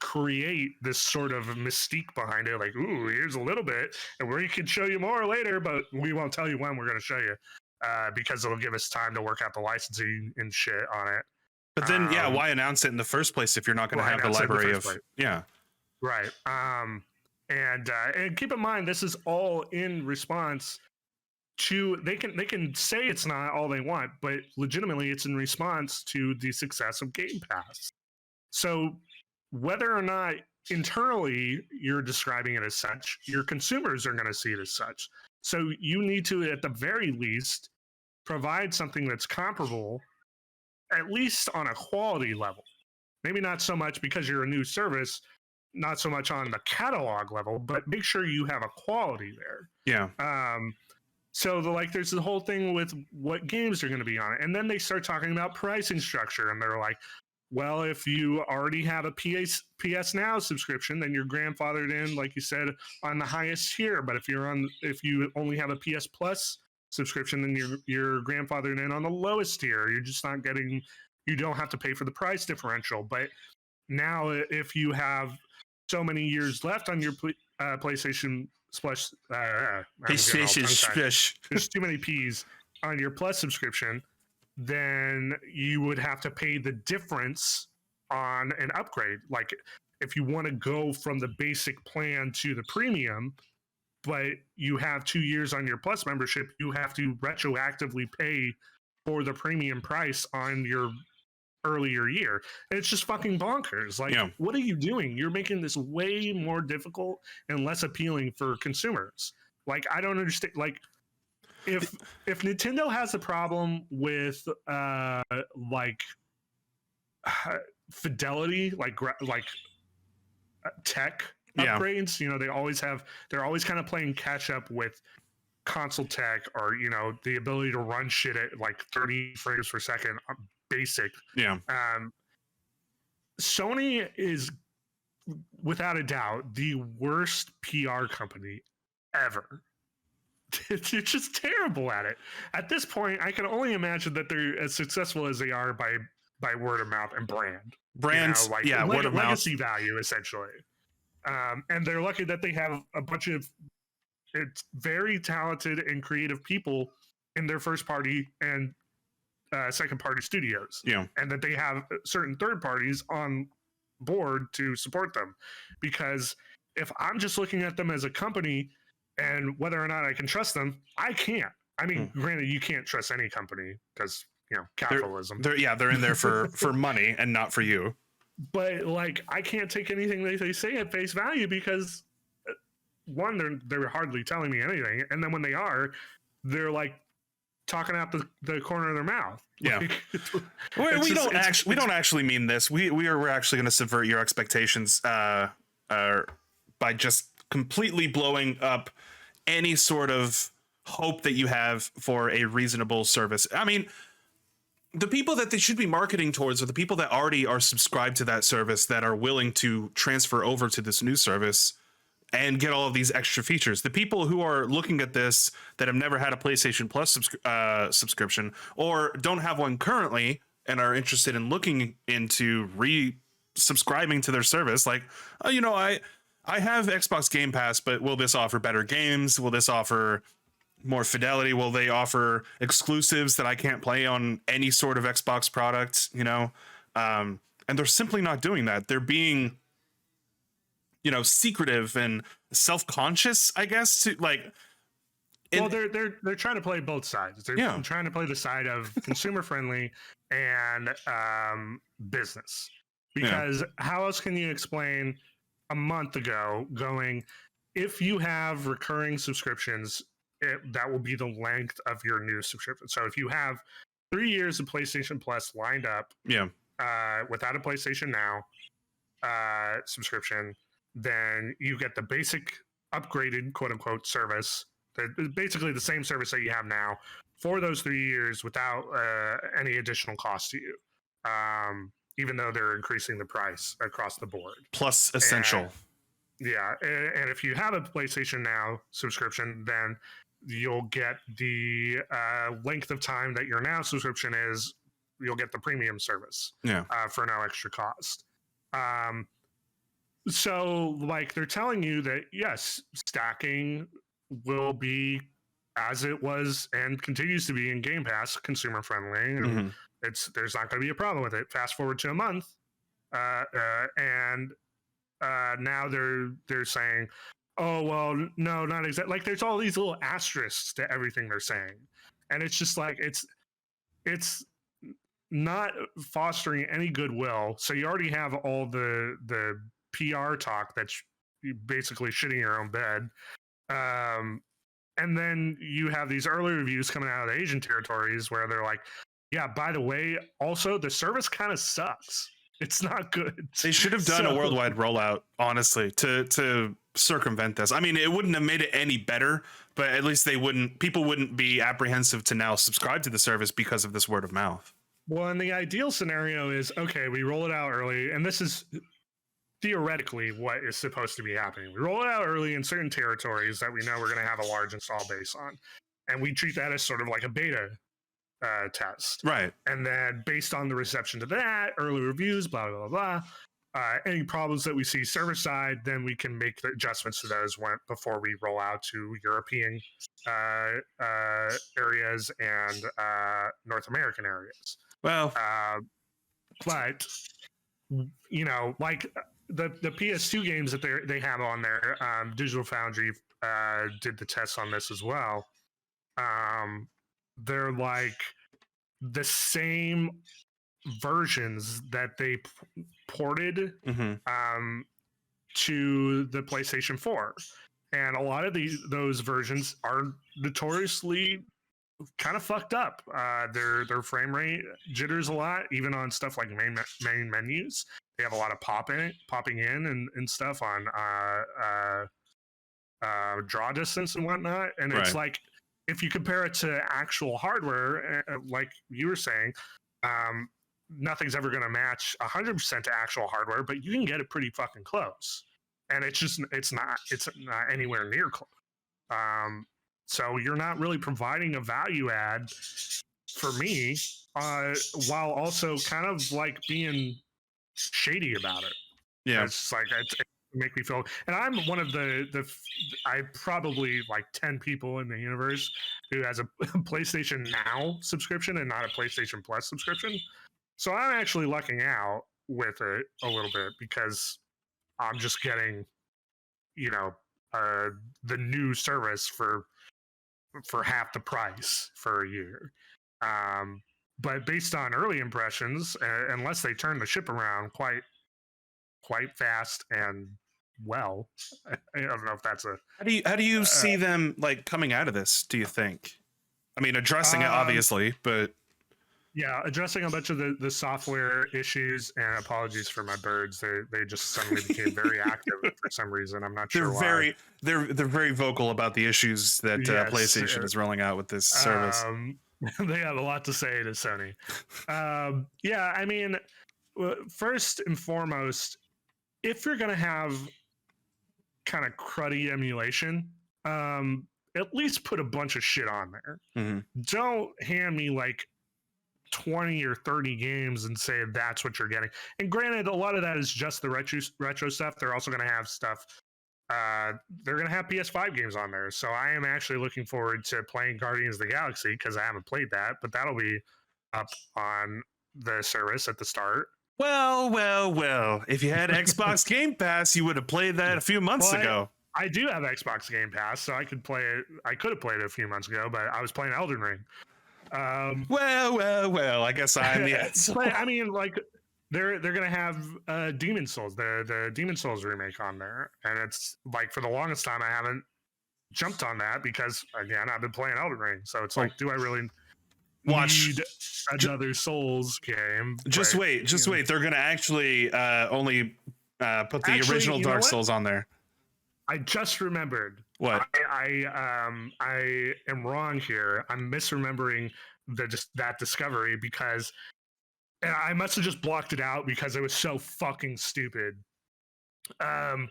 Speaker 2: create this sort of mystique behind it, like, ooh, here's a little bit, and we can show you more later, but we won't tell you when we're going to show you, because it'll give us time to work out the licensing and shit on it.
Speaker 1: But then, why announce it in the first place if you're not going to have the library of? Yeah,
Speaker 2: right. And keep in mind, this is all in response to they can say it's not all they want, but legitimately, it's in response to the success of Game Pass. So whether or not internally you're describing it as such, your consumers are going to see it as such. So you need to, at the very least, provide something that's comparable, at least on a quality level. Maybe not so much because you're a new service, not so much on the catalog level, but make sure you have a quality there.
Speaker 1: Yeah.
Speaker 2: So there's the whole thing with what games are going to be on it. And then they start talking about pricing structure, and they're like, well, if you already have a PS Now subscription, then you're grandfathered in, like you said, on the highest tier. But if you only have a PS Plus subscription, then you're grandfathered in on the lowest tier. You're just not getting. You don't have to pay for the price differential. But now, if you have so many years left on your PlayStation Plus, there's too many P's on your Plus subscription, then you would have to pay the difference on an upgrade. Like, if you want to go from the basic plan to the premium, but you have 2 years on your Plus membership, you have to retroactively pay for the premium price on your earlier year. And it's just fucking bonkers. Like, what are you doing? You're making this way more difficult and less appealing for consumers. Like, I don't understand. Like, if Nintendo has a problem with fidelity, like tech upgrades, they're always kind of playing catch up with console tech, or the ability to run shit at like 30 frames per second basic. Sony is without a doubt the worst PR company ever. They're just terrible at it. At this point, I can only imagine that they're as successful as they are by word of mouth and brands,
Speaker 1: word of mouth,
Speaker 2: legacy value, essentially. And they're lucky that they have a bunch of it's very talented and creative people in their first party and second party studios,
Speaker 1: Yeah.
Speaker 2: and that they have certain third parties on board to support them. Because if I'm just looking at them as a company and whether or not I can trust them, I can't. I mean, granted, you can't trust any company because capitalism.
Speaker 1: They're in there for money and not for you.
Speaker 2: But like, I can't take anything they say at face value because one, they're hardly telling me anything, and then when they are, they're like talking out the corner of their mouth.
Speaker 1: Yeah,
Speaker 2: Like,
Speaker 1: we don't actually mean this. We're actually going to subvert your expectations by just completely blowing up any sort of hope that you have for a reasonable service. I mean, the people that they should be marketing towards are the people that already are subscribed to that service that are willing to transfer over to this new service and get all of these extra features. The people who are looking at this that have never had a PlayStation Plus subscription or don't have one currently and are interested in looking into re-subscribing to their service, like, oh, I have Xbox Game Pass, but will this offer better games? Will this offer more fidelity? Will they offer exclusives that I can't play on any sort of Xbox product? And they're simply not doing that. They're being secretive and self-conscious, I guess, to like.
Speaker 2: Well, they're trying to play both sides. They're trying to play the side of consumer friendly and business, because how else can you explain a month ago going, if you have recurring subscriptions, that will be the length of your new subscription. So if you have 3 years of PlayStation Plus lined up, without a PlayStation Now subscription, then you get the basic upgraded quote unquote service, basically the same service that you have now for those 3 years without any additional cost to you, even though they're increasing the price across the board.
Speaker 1: Plus essential.
Speaker 2: And if you have a PlayStation Now subscription, then you'll get the length of time that your Now subscription is. You'll get the premium service for no extra cost. So, like, they're telling you that, yes, stacking will be, as it was and continues to be in Game Pass, consumer friendly. And there's not going to be a problem with it. Fast forward to a month, and now they're saying, oh, well, no, not exactly. Like, there's all these little asterisks to everything they're saying. And it's just like, it's not fostering any goodwill. So you already have all the PR talk that's basically shitting your own bed. And then you have these early reviews coming out of the Asian territories where they're like, yeah, by the way, also the service kind of sucks. It's not good.
Speaker 1: They should have done a worldwide rollout, honestly, to circumvent this. I mean, it wouldn't have made it any better, but at least people wouldn't be apprehensive to now subscribe to the service because of this word of mouth.
Speaker 2: Well, and the ideal scenario is, okay, we roll it out early, and this is theoretically what is supposed to be happening. We roll it out early in certain territories that we know we're going to have a large install base on, and we treat that as sort of like a beta test.
Speaker 1: Right.
Speaker 2: And then based on the reception to that, early reviews, blah, blah, blah, blah, any problems that we see server side, then we can make the adjustments to those before we roll out to European areas and North American areas.
Speaker 1: Well,
Speaker 2: but, like the PS2 games that they have on there, Digital Foundry did the tests on this as well. They're like the same versions that they ported to the PlayStation 4, and a lot of those versions are notoriously kind of fucked up. Their frame rate jitters a lot, even on stuff like main menus. They have a lot of popping in and stuff on draw distance and whatnot, and it's like, if you compare it to actual hardware, like you were saying, nothing's ever going to match 100% to actual hardware, but you can get it pretty fucking close. And it's not anywhere near close. So you're not really providing a value add for me, while also kind of like being shady about it.
Speaker 1: Yeah.
Speaker 2: It's like, make me feel. And I'm one of I probably like 10 people in the universe who has a PlayStation Now subscription and not a PlayStation Plus subscription. So I'm actually lucking out with it a little bit because I'm just getting, you know, the new service for half the price for a year. But based on early impressions, unless they turn the ship around quite fast and well, I don't know if that's a.
Speaker 1: How do you see them like coming out of this? Do you think? I mean, addressing it obviously, but
Speaker 2: yeah, addressing a bunch of the software issues. And apologies for my birds; they just suddenly became very active for some reason. I'm not sure why.
Speaker 1: They're very vocal about the issues that
Speaker 2: Yes,
Speaker 1: PlayStation is rolling out with this service.
Speaker 2: They have a lot to say to Sony. Yeah, I mean, first and foremost, if you're gonna have kind of cruddy emulation, at least put a bunch of shit on there.
Speaker 1: Mm-hmm.
Speaker 2: Don't hand me like 20 or 30 games and say that's what you're getting. And granted, a lot of that is just the retro stuff. They're also going to have stuff. They're going to have PS5 games on there. So I am actually looking forward to playing Guardians of the Galaxy because I haven't played that, but that'll be up on the service at the start.
Speaker 1: Well. If you had Xbox Game Pass, you would have played that a few months ago.
Speaker 2: I do have Xbox Game Pass, so I could play it. I could have played it a few months ago, but I was playing Elden Ring.
Speaker 1: Well. I guess I'm the asshole.
Speaker 2: But I mean, like, they're gonna have Demon Souls, the Demon Souls remake on there, and it's like for the longest time I haven't jumped on that because again I've been playing Elden Ring, so it's like, do I really need another Souls game?
Speaker 1: Just wait. They're gonna actually only put the original Dark Souls on there.
Speaker 2: I just remembered.
Speaker 1: What?
Speaker 2: I am wrong here. I'm misremembering that discovery because and I must have just blocked it out because it was so fucking stupid. On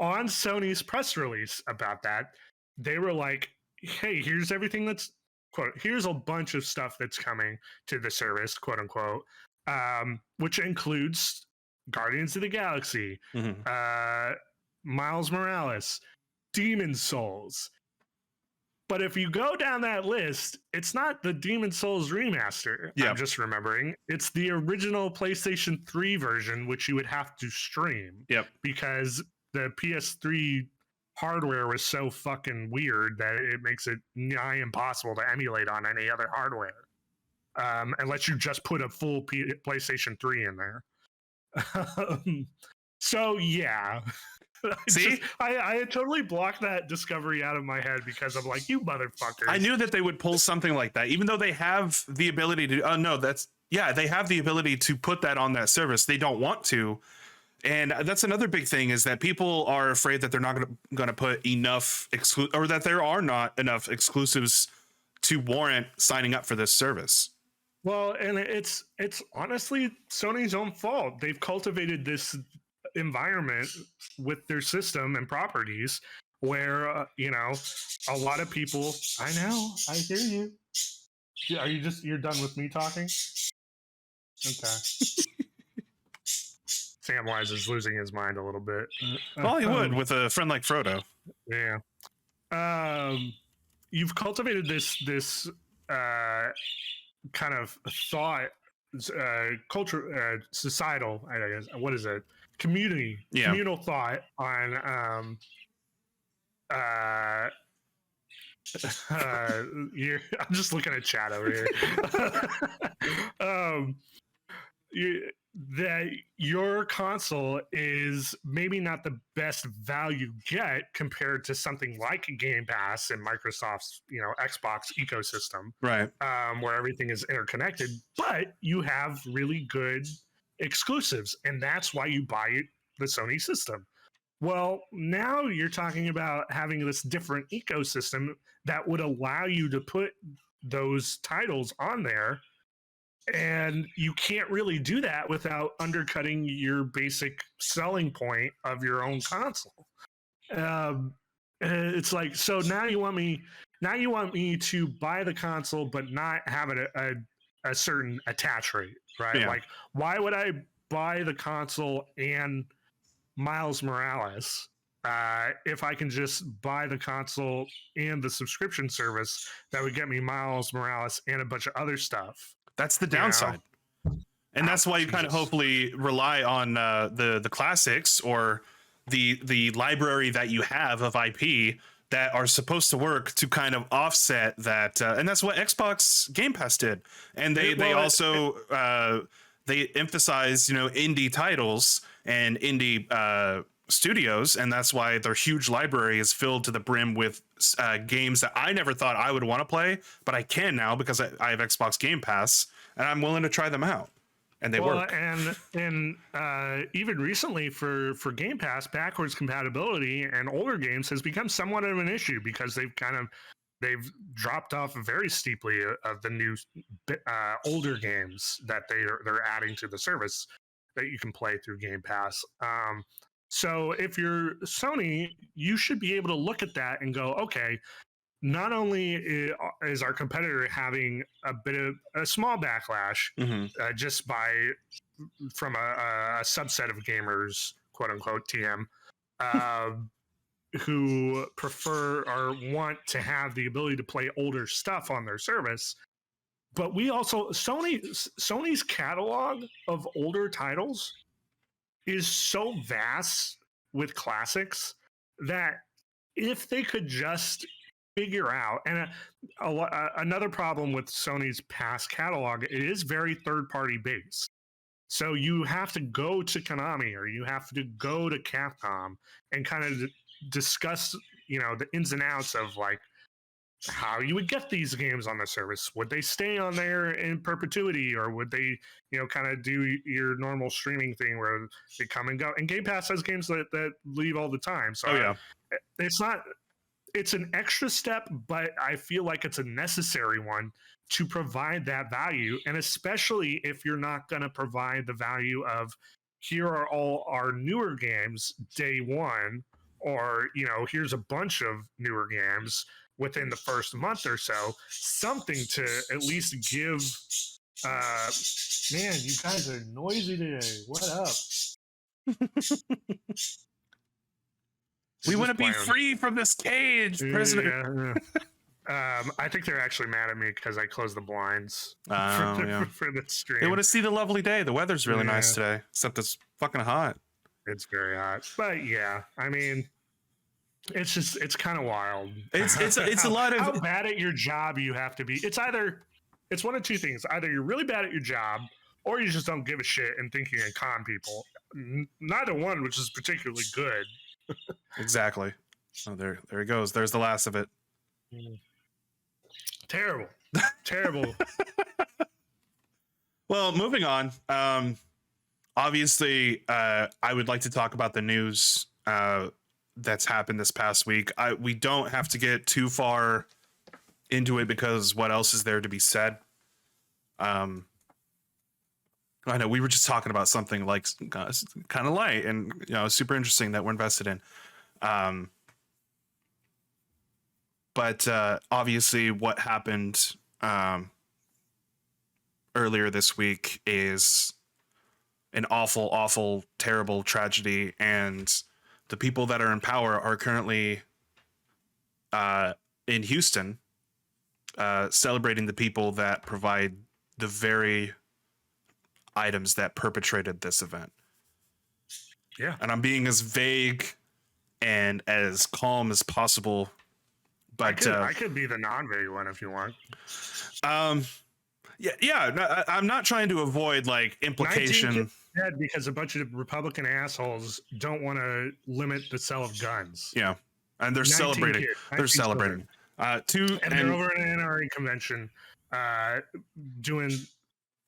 Speaker 2: Sony's press release about that, they were like, "Hey, here's everything that's quote. Here's a bunch of stuff that's coming to the service, quote unquote, which includes Guardians of the Galaxy."
Speaker 1: Mm-hmm.
Speaker 2: Miles Morales, Demon Souls. But if you go down that list, it's not the Demon Souls remaster.
Speaker 1: Yep.
Speaker 2: I'm just remembering. It's the original PlayStation 3 version, which you would have to stream.
Speaker 1: Yep. Because
Speaker 2: the PS3 hardware was so fucking weird that it makes it nigh impossible to emulate on any other hardware. Unless you just put a full PlayStation 3 in there. So, yeah.
Speaker 1: See,
Speaker 2: I had totally blocked that discovery out of my head because I'm like, you motherfuckers.
Speaker 1: I knew that they would pull something like that, even though they have the ability to. Oh no, they have the ability to put that on that service. They don't want to, and that's another big thing is that people are afraid that they're not going to put enough or that there are not enough exclusives to warrant signing up for this service.
Speaker 2: Well, and it's honestly Sony's own fault. They've cultivated this environment with their system and properties where a lot of people. I know, I hear you. You're done with me talking? Okay. Samwise is losing his mind a little bit.
Speaker 1: Well, he would with a friend like Frodo.
Speaker 2: Yeah. You've cultivated this kind of thought, culture, societal. I guess what is it? Communal thought on I'm just looking at chat over here. That your console is maybe not the best value get compared to something like Game Pass and Microsoft's Xbox ecosystem,
Speaker 1: right?
Speaker 2: Where everything is interconnected, but you have really good exclusives, and that's why you buy the Sony system. Well, now you're talking about having this different ecosystem that would allow you to put those titles on there, and you can't really do that without undercutting your basic selling point of your own console. It's like, so now you want me to buy the console but not have it a certain attach rate, right?
Speaker 1: Yeah.
Speaker 2: Like, why would I buy the console and Miles Morales if I can just buy the console and the subscription service that would get me Miles Morales and a bunch of other stuff.
Speaker 1: That's the downside. And that's why you kind of hopefully rely on the classics or the library that you have of IP that are supposed to work to kind of offset that. And that's what Xbox Game Pass did. And they also emphasize, indie titles and indie studios, and that's why their huge library is filled to the brim with games that I never thought I would want to play, but I can now because I have Xbox Game Pass and I'm willing to try them out. And they work.
Speaker 2: And even recently for Game Pass, backwards compatibility and older games has become somewhat of an issue because they've dropped off very steeply of the new older games that they're adding to the service that you can play through Game Pass. So if you're Sony, you should be able to look at that and go, okay, not only is our competitor having a small backlash just from a subset of gamers, quote unquote TM, who prefer or want to have the ability to play older stuff on their service, but we also Sony's catalog of older titles is so vast with classics that if they could just figure out, and another problem with Sony's past catalog, it is very third-party based. So you have to go to Konami or you have to go to Capcom and kind of discuss, the ins and outs of like how you would get these games on the service. Would they stay on there in perpetuity, or would they, kind of do your normal streaming thing where they come and go? And Game Pass has games that leave all the time. So it's an extra step, but I feel like it's a necessary one to provide that value. And especially if you're not going to provide the value of here are all our newer games day one, or, here's a bunch of newer games within the first month or so, something to at least give. Man, you guys are noisy today. What up?
Speaker 1: We want to be free from this cage, prisoner.
Speaker 2: Yeah. I think they're actually mad at me because I closed the blinds for the stream.
Speaker 1: They want to see the lovely day. The weather's really nice today, except it's fucking hot.
Speaker 2: It's very hot. But yeah, I mean, it's kind of wild.
Speaker 1: It's a lot of
Speaker 2: how bad at your job you have to be. It's one of two things. Either you're really bad at your job, or you just don't give a shit and think you can con people. Neither one, which is particularly good.
Speaker 1: Exactly. Oh, there he goes. There's the last of it.
Speaker 2: Terrible.
Speaker 1: Well, moving on. Obviously, I would like to talk about the news that's happened this past week. We don't have to get too far into it because what else is there to be said? I know we were just talking about something like kind of light and super interesting that we're invested in. But obviously what happened earlier this week is an awful, terrible tragedy, and the people that are in power are currently in Houston celebrating the people that provide the very items that perpetrated this event.
Speaker 2: Yeah.
Speaker 1: And I'm being as vague and as calm as possible. But
Speaker 2: I could be the non-vague one if you want.
Speaker 1: Yeah. No, I'm not trying to avoid like implication.
Speaker 2: Dead because a bunch of Republican assholes don't want to limit the sale of guns.
Speaker 1: Yeah, and they're celebrating. They're celebrating.
Speaker 2: And they're over at an NRA convention, doing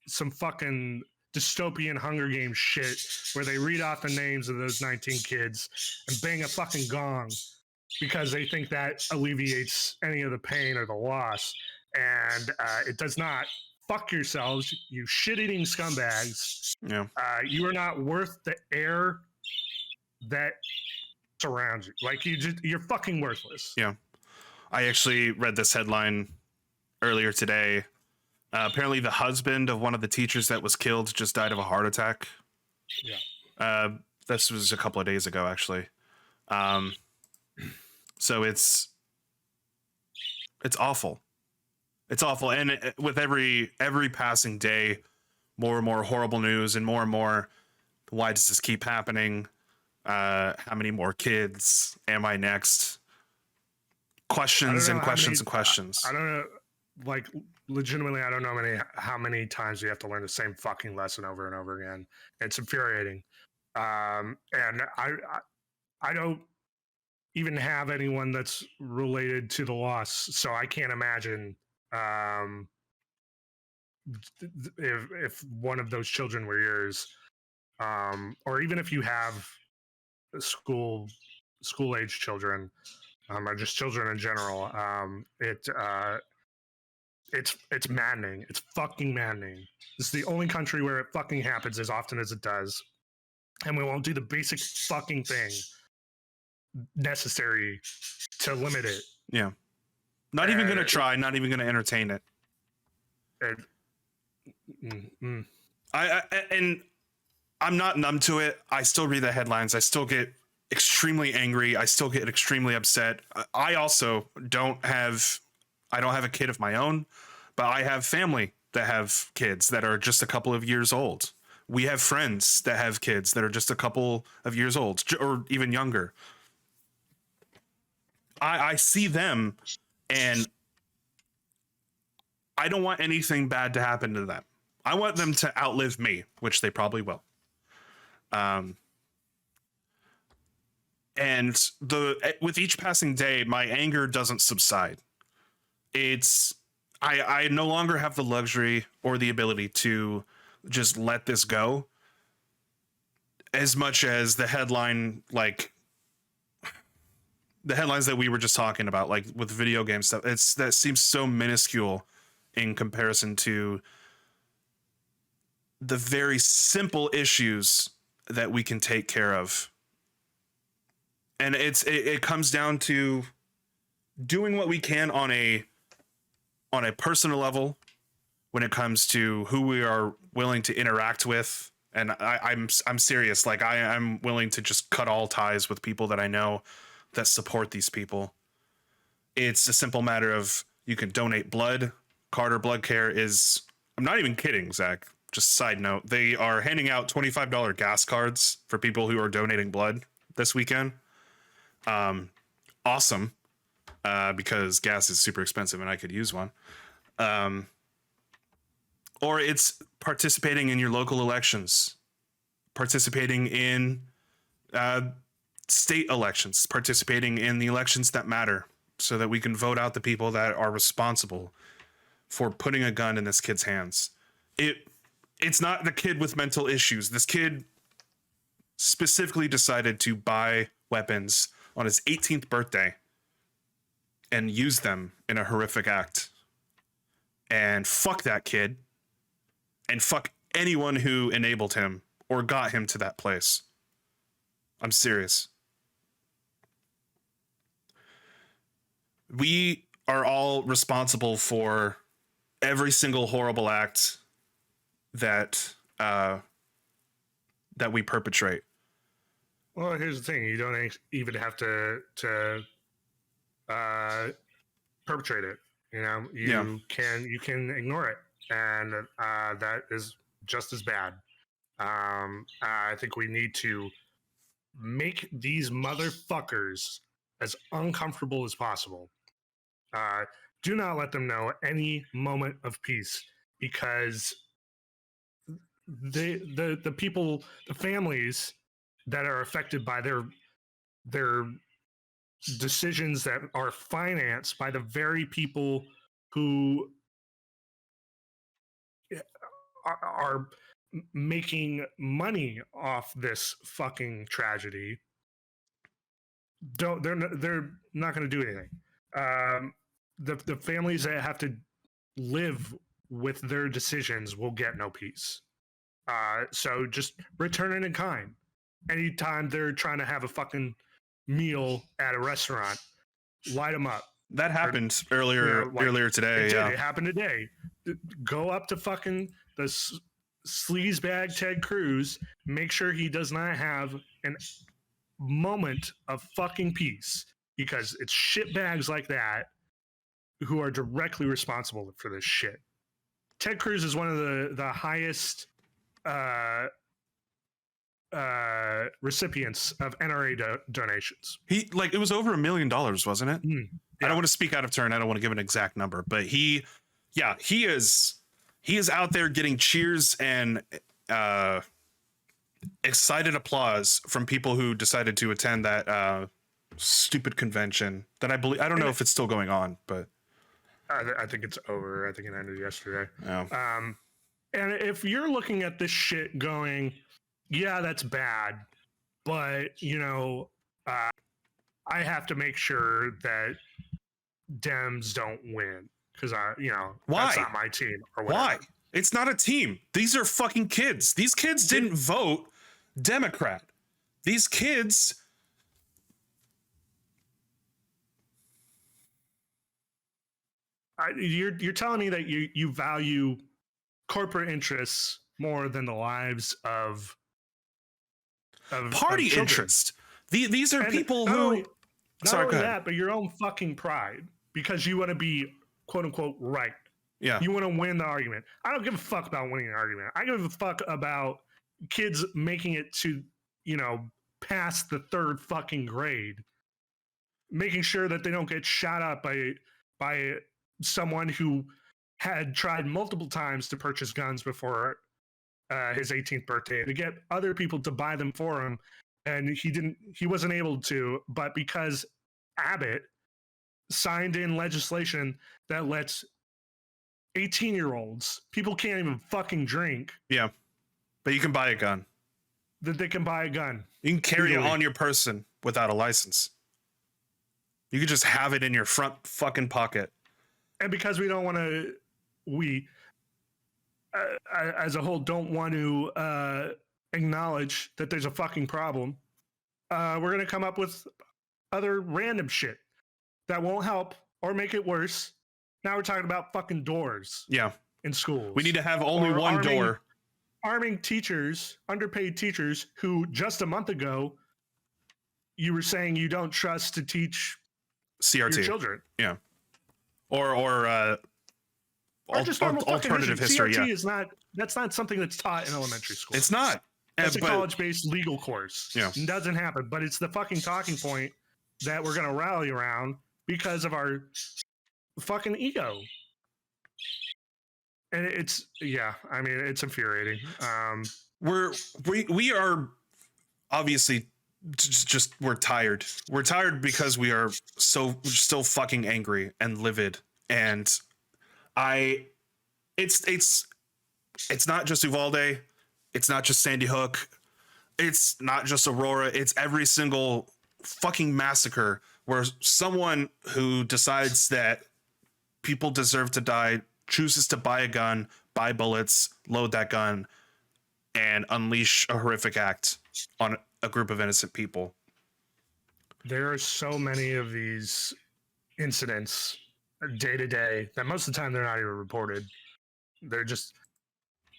Speaker 2: some fucking dystopian Hunger Games shit where they read off the names of those 19 kids and bang a fucking gong because they think that alleviates any of the pain or the loss. And it does not. Fuck yourselves, you shit-eating scumbags.
Speaker 1: Yeah.
Speaker 2: You are not worth the air that surrounds you. Like, you're fucking worthless.
Speaker 1: Yeah. I actually read this headline earlier today. Apparently the husband of one of the teachers that was killed just died of a heart attack.
Speaker 2: Yeah.
Speaker 1: This was a couple of days ago, actually. So it's awful. It's awful, and with every passing day, more and more horrible news, and more. Why does this keep happening? How many more kids? Am I next? Questions and questions and questions.
Speaker 2: I don't know. Like, legitimately, I don't know how many times you have to learn the same fucking lesson over and over again. It's infuriating. And I don't even have anyone that's related to the loss, so I can't imagine if one of those children were yours, or even if you have school age children, or just children in general. It's maddening. It's fucking maddening. This is the only country where it fucking happens as often as it does, and we won't do the basic fucking thing necessary to limit it.
Speaker 1: Yeah. Not even going to try, not even going to entertain it. And I'm not numb to it. I still read the headlines. I still get extremely angry. I still get extremely upset. I also don't have a kid of my own, but I have family that have kids that are just a couple of years old. We have friends that have kids that are just a couple of years old or even younger. I see them, and I don't want anything bad to happen to them. I want them to outlive me, which they probably will. And with each passing day, my anger doesn't subside. I no longer have the luxury or the ability to just let this go. As much as the headline, like the headlines that we were just talking about, like with video game stuff, that seems so minuscule in comparison to the very simple issues that we can take care of. And it comes down to doing what we can on a personal level when it comes to who we are willing to interact with. And I'm serious. Like I'm willing to just cut all ties with people that I know that support these people. It's a simple matter of, you can donate blood. Carter Blood Care is, I'm not even kidding, Zach. Just side note, they are handing out $25 gas cards for people who are donating blood this weekend. Awesome. Because gas is super expensive and I could use one. Or it's participating in your local elections, participating in state elections, participating in the elections that matter, so that we can vote out the people that are responsible for putting a gun in this kid's hands. It's not the kid with mental issues. This kid specifically decided to buy weapons on his 18th birthday and use them in a horrific act. And fuck that kid. And fuck anyone who enabled him or got him to that place. I'm serious. We are all responsible for every single horrible act that we perpetrate.
Speaker 2: Well, here's the thing: you don't even have to perpetrate it. You know, you can ignore it, and that is just as bad. I think we need to make these motherfuckers as uncomfortable as possible. Do not let them know any moment of peace, because the people, the families that are affected by their decisions that are financed by the very people who are making money off this fucking tragedy, they're not going to do anything. The families that have to live with their decisions will get no peace. So just return it in kind. Anytime they're trying to have a fucking meal at a restaurant, light them up.
Speaker 1: That happened earlier today.
Speaker 2: It happened today. Go up to fucking the sleazebag Ted Cruz. Make sure he does not have an moment of fucking peace, because it's shitbags like that who are directly responsible for this shit. Ted Cruz is one of the highest recipients of NRA donations.
Speaker 1: He it was over $1 million, wasn't it?
Speaker 2: Yeah.
Speaker 1: I don't want to speak out of turn. I don't want to give an exact number, but he is out there getting cheers and excited applause from people who decided to attend that stupid convention that I don't know if it's still going on, but
Speaker 2: I think it's over. I think it ended yesterday.
Speaker 1: Yeah.
Speaker 2: And if you're looking at this shit going, yeah, that's bad, but I have to make sure that Dems don't win because
Speaker 1: why?
Speaker 2: That's not my team or whatever.
Speaker 1: Why? It's not a team. These are fucking kids. These kids didn't vote Democrat. These kids.
Speaker 2: You're telling me that you value corporate interests more than the lives of
Speaker 1: party interest. These are people who.
Speaker 2: Not only that, but your own fucking pride, because you want to be quote unquote right.
Speaker 1: Yeah.
Speaker 2: You want to win the argument. I don't give a fuck about winning an argument. I give a fuck about kids making it to, past the 3rd fucking grade, making sure that they don't get shot up by someone who had tried multiple times to purchase guns before his 18th birthday to get other people to buy them for him. And he wasn't able to, but because Abbott signed in legislation that lets 18-year-olds, people can't even fucking drink.
Speaker 1: Yeah. But you can buy a gun.
Speaker 2: That they can buy a gun.
Speaker 1: You can carry it on your person without a license. You can just have it in your front fucking pocket.
Speaker 2: And because we don't want to, as a whole, don't want to acknowledge that there's a fucking problem, we're going to come up with other random shit that won't help or make it worse. Now we're talking about fucking doors.
Speaker 1: Yeah.
Speaker 2: In schools.
Speaker 1: We need to have only one door.
Speaker 2: Arming teachers, underpaid teachers, who just a month ago you were saying you don't trust to teach
Speaker 1: CRT.
Speaker 2: Your children.
Speaker 1: Yeah. Or
Speaker 2: just
Speaker 1: alternative history.
Speaker 2: CRT that's not something that's taught in elementary school.
Speaker 1: It's not.
Speaker 2: It's a college-based legal course.
Speaker 1: Yeah.
Speaker 2: It doesn't happen, but it's the fucking talking point that we're going to rally around because of our fucking ego. And it's infuriating.
Speaker 1: We are obviously just we're tired. We're tired because we are still fucking angry and livid. And it's not just Uvalde. It's not just Sandy Hook. It's not just Aurora. It's every single fucking massacre where someone who decides that people deserve to die chooses to buy a gun, buy bullets, load that gun, and unleash a horrific act on a group of innocent people.
Speaker 2: There are so many of these incidents day to day that most of the time they're not even reported. They're just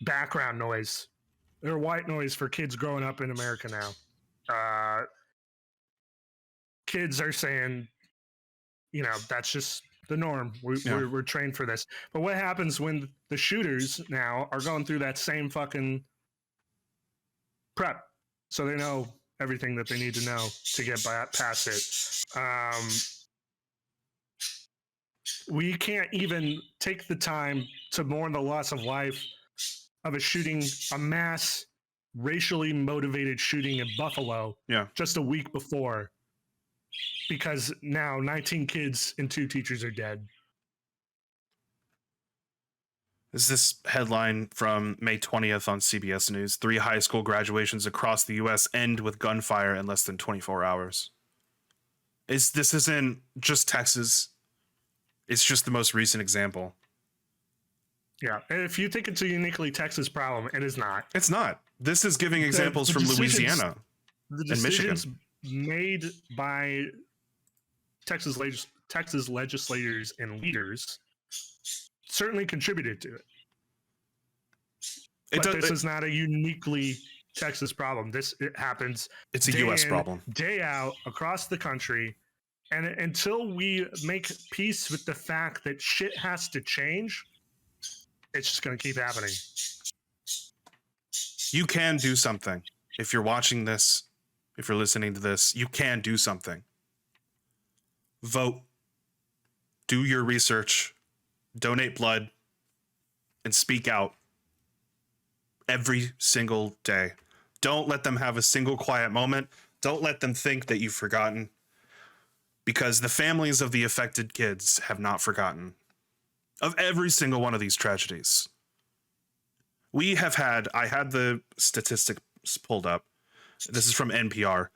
Speaker 2: background noise. They're white noise for kids growing up in America now. Kids are saying, that's just the norm. We're trained for this. But what happens when the shooters now are going through that same fucking prep? So they know everything that they need to know to get past it. We can't even take the time to mourn the loss of life of a mass racially motivated shooting in Buffalo just a week before, because now 19 kids and 2 teachers are dead.
Speaker 1: This is this headline from May 20th on CBS News. 3 high school graduations across the U.S. end with gunfire in less than 24 hours. This isn't just Texas. It's just the most recent example.
Speaker 2: Yeah, and if you think it's a uniquely Texas problem, it is not.
Speaker 1: It's not. This is giving examples from Louisiana and Michigan.
Speaker 2: Made by Texas legislators and leaders certainly contributed to it. This is not a uniquely Texas problem. It happens.
Speaker 1: It's a
Speaker 2: day
Speaker 1: U.S.
Speaker 2: in,
Speaker 1: problem.
Speaker 2: day out across the country. And until we make peace with the fact that shit has to change, it's just going to keep happening.
Speaker 1: You can do something. If you're watching this, if you're listening to this, you can do something. Vote. Do your research. Donate blood. And speak out every single day. Don't let them have a single quiet moment. Don't let them think that you've forgotten. Because the families of the affected kids have not forgotten of every single one of these tragedies. I had the statistics pulled up. This is from NPR.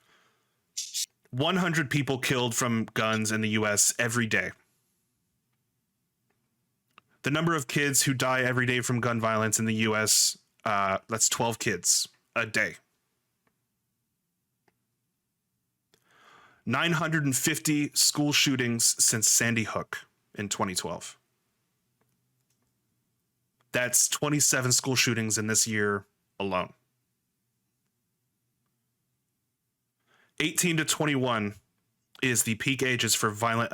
Speaker 1: 100 people killed from guns in the US every day. The number of kids who die every day from gun violence in the US, that's 12 kids a day. 950 school shootings since Sandy Hook in 2012. That's 27 school shootings in this year alone. 18 to 21 is the peak ages for violent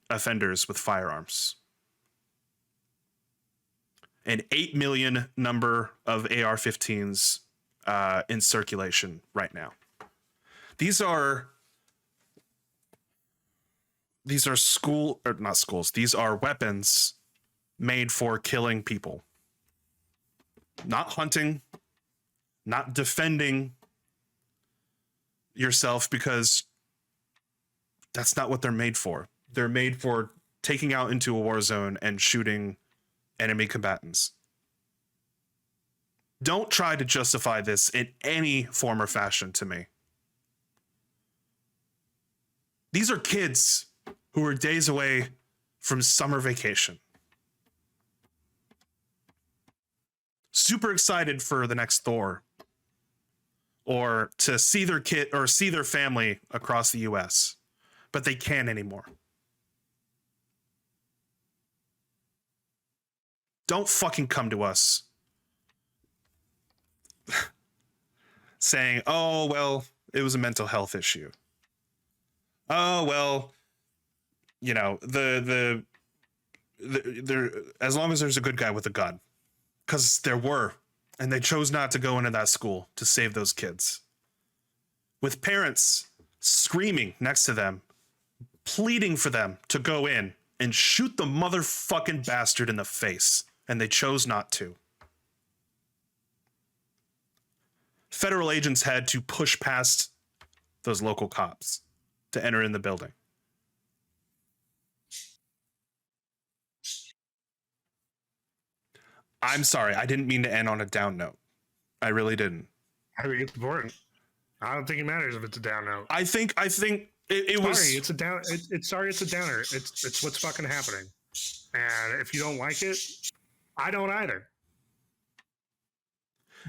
Speaker 1: offenders with firearms. An 8 million number of AR-15s in circulation right now. These are These are weapons made for killing people. Not hunting, not defending yourself, because that's not what they're made for. They're made for taking out into a war zone and shooting enemy combatants. Don't try to justify this in any form or fashion to me. These are kids who are days away from summer vacation. Super excited for the next Thor, or to see their kid or see their family across the US, but they can't anymore. Don't fucking come to us saying, "Oh, well, it was a mental health issue. Oh, well, you know, the as long as there's a good guy with a gun." Because there were, and they chose not to go into that school to save those kids. With parents screaming next to them, pleading for them to go in and shoot the motherfucking bastard in the face, and they chose not to. Federal agents had to push past those local cops to enter in the building. I'm sorry, I didn't mean to end on a down note. I really didn't.
Speaker 2: I think it's important. I don't think it matters if it's a down note.
Speaker 1: I think it was.
Speaker 2: Sorry, it's a down. It's a downer. It's what's fucking happening. And if you don't like it, I don't either.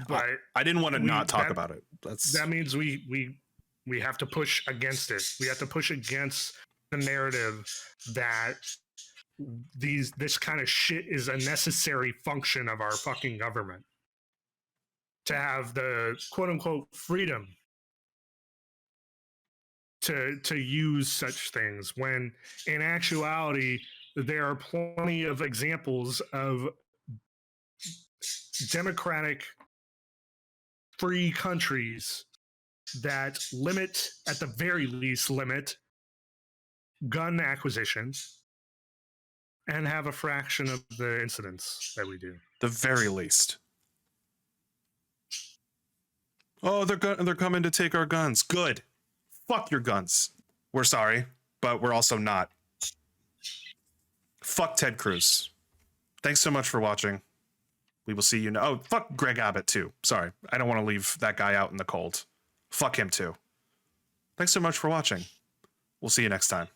Speaker 2: But
Speaker 1: I didn't want to not talk about it.
Speaker 2: That means we have to push against it. We have to push against the narrative that this kind of shit is a necessary function of our fucking government, to have the quote unquote freedom to use such things, when in actuality there are plenty of examples of democratic free countries that at the very least limit gun acquisition and have a fraction of the incidents that we do.
Speaker 1: The very least. Oh, they're coming to take our guns. Good. Fuck your guns. We're sorry, but we're also not. Fuck Ted Cruz. Thanks so much for watching. We will see you now. Oh, fuck Greg Abbott too. Sorry, I don't want to leave that guy out in the cold. Fuck him too. Thanks so much for watching. We'll see you next time.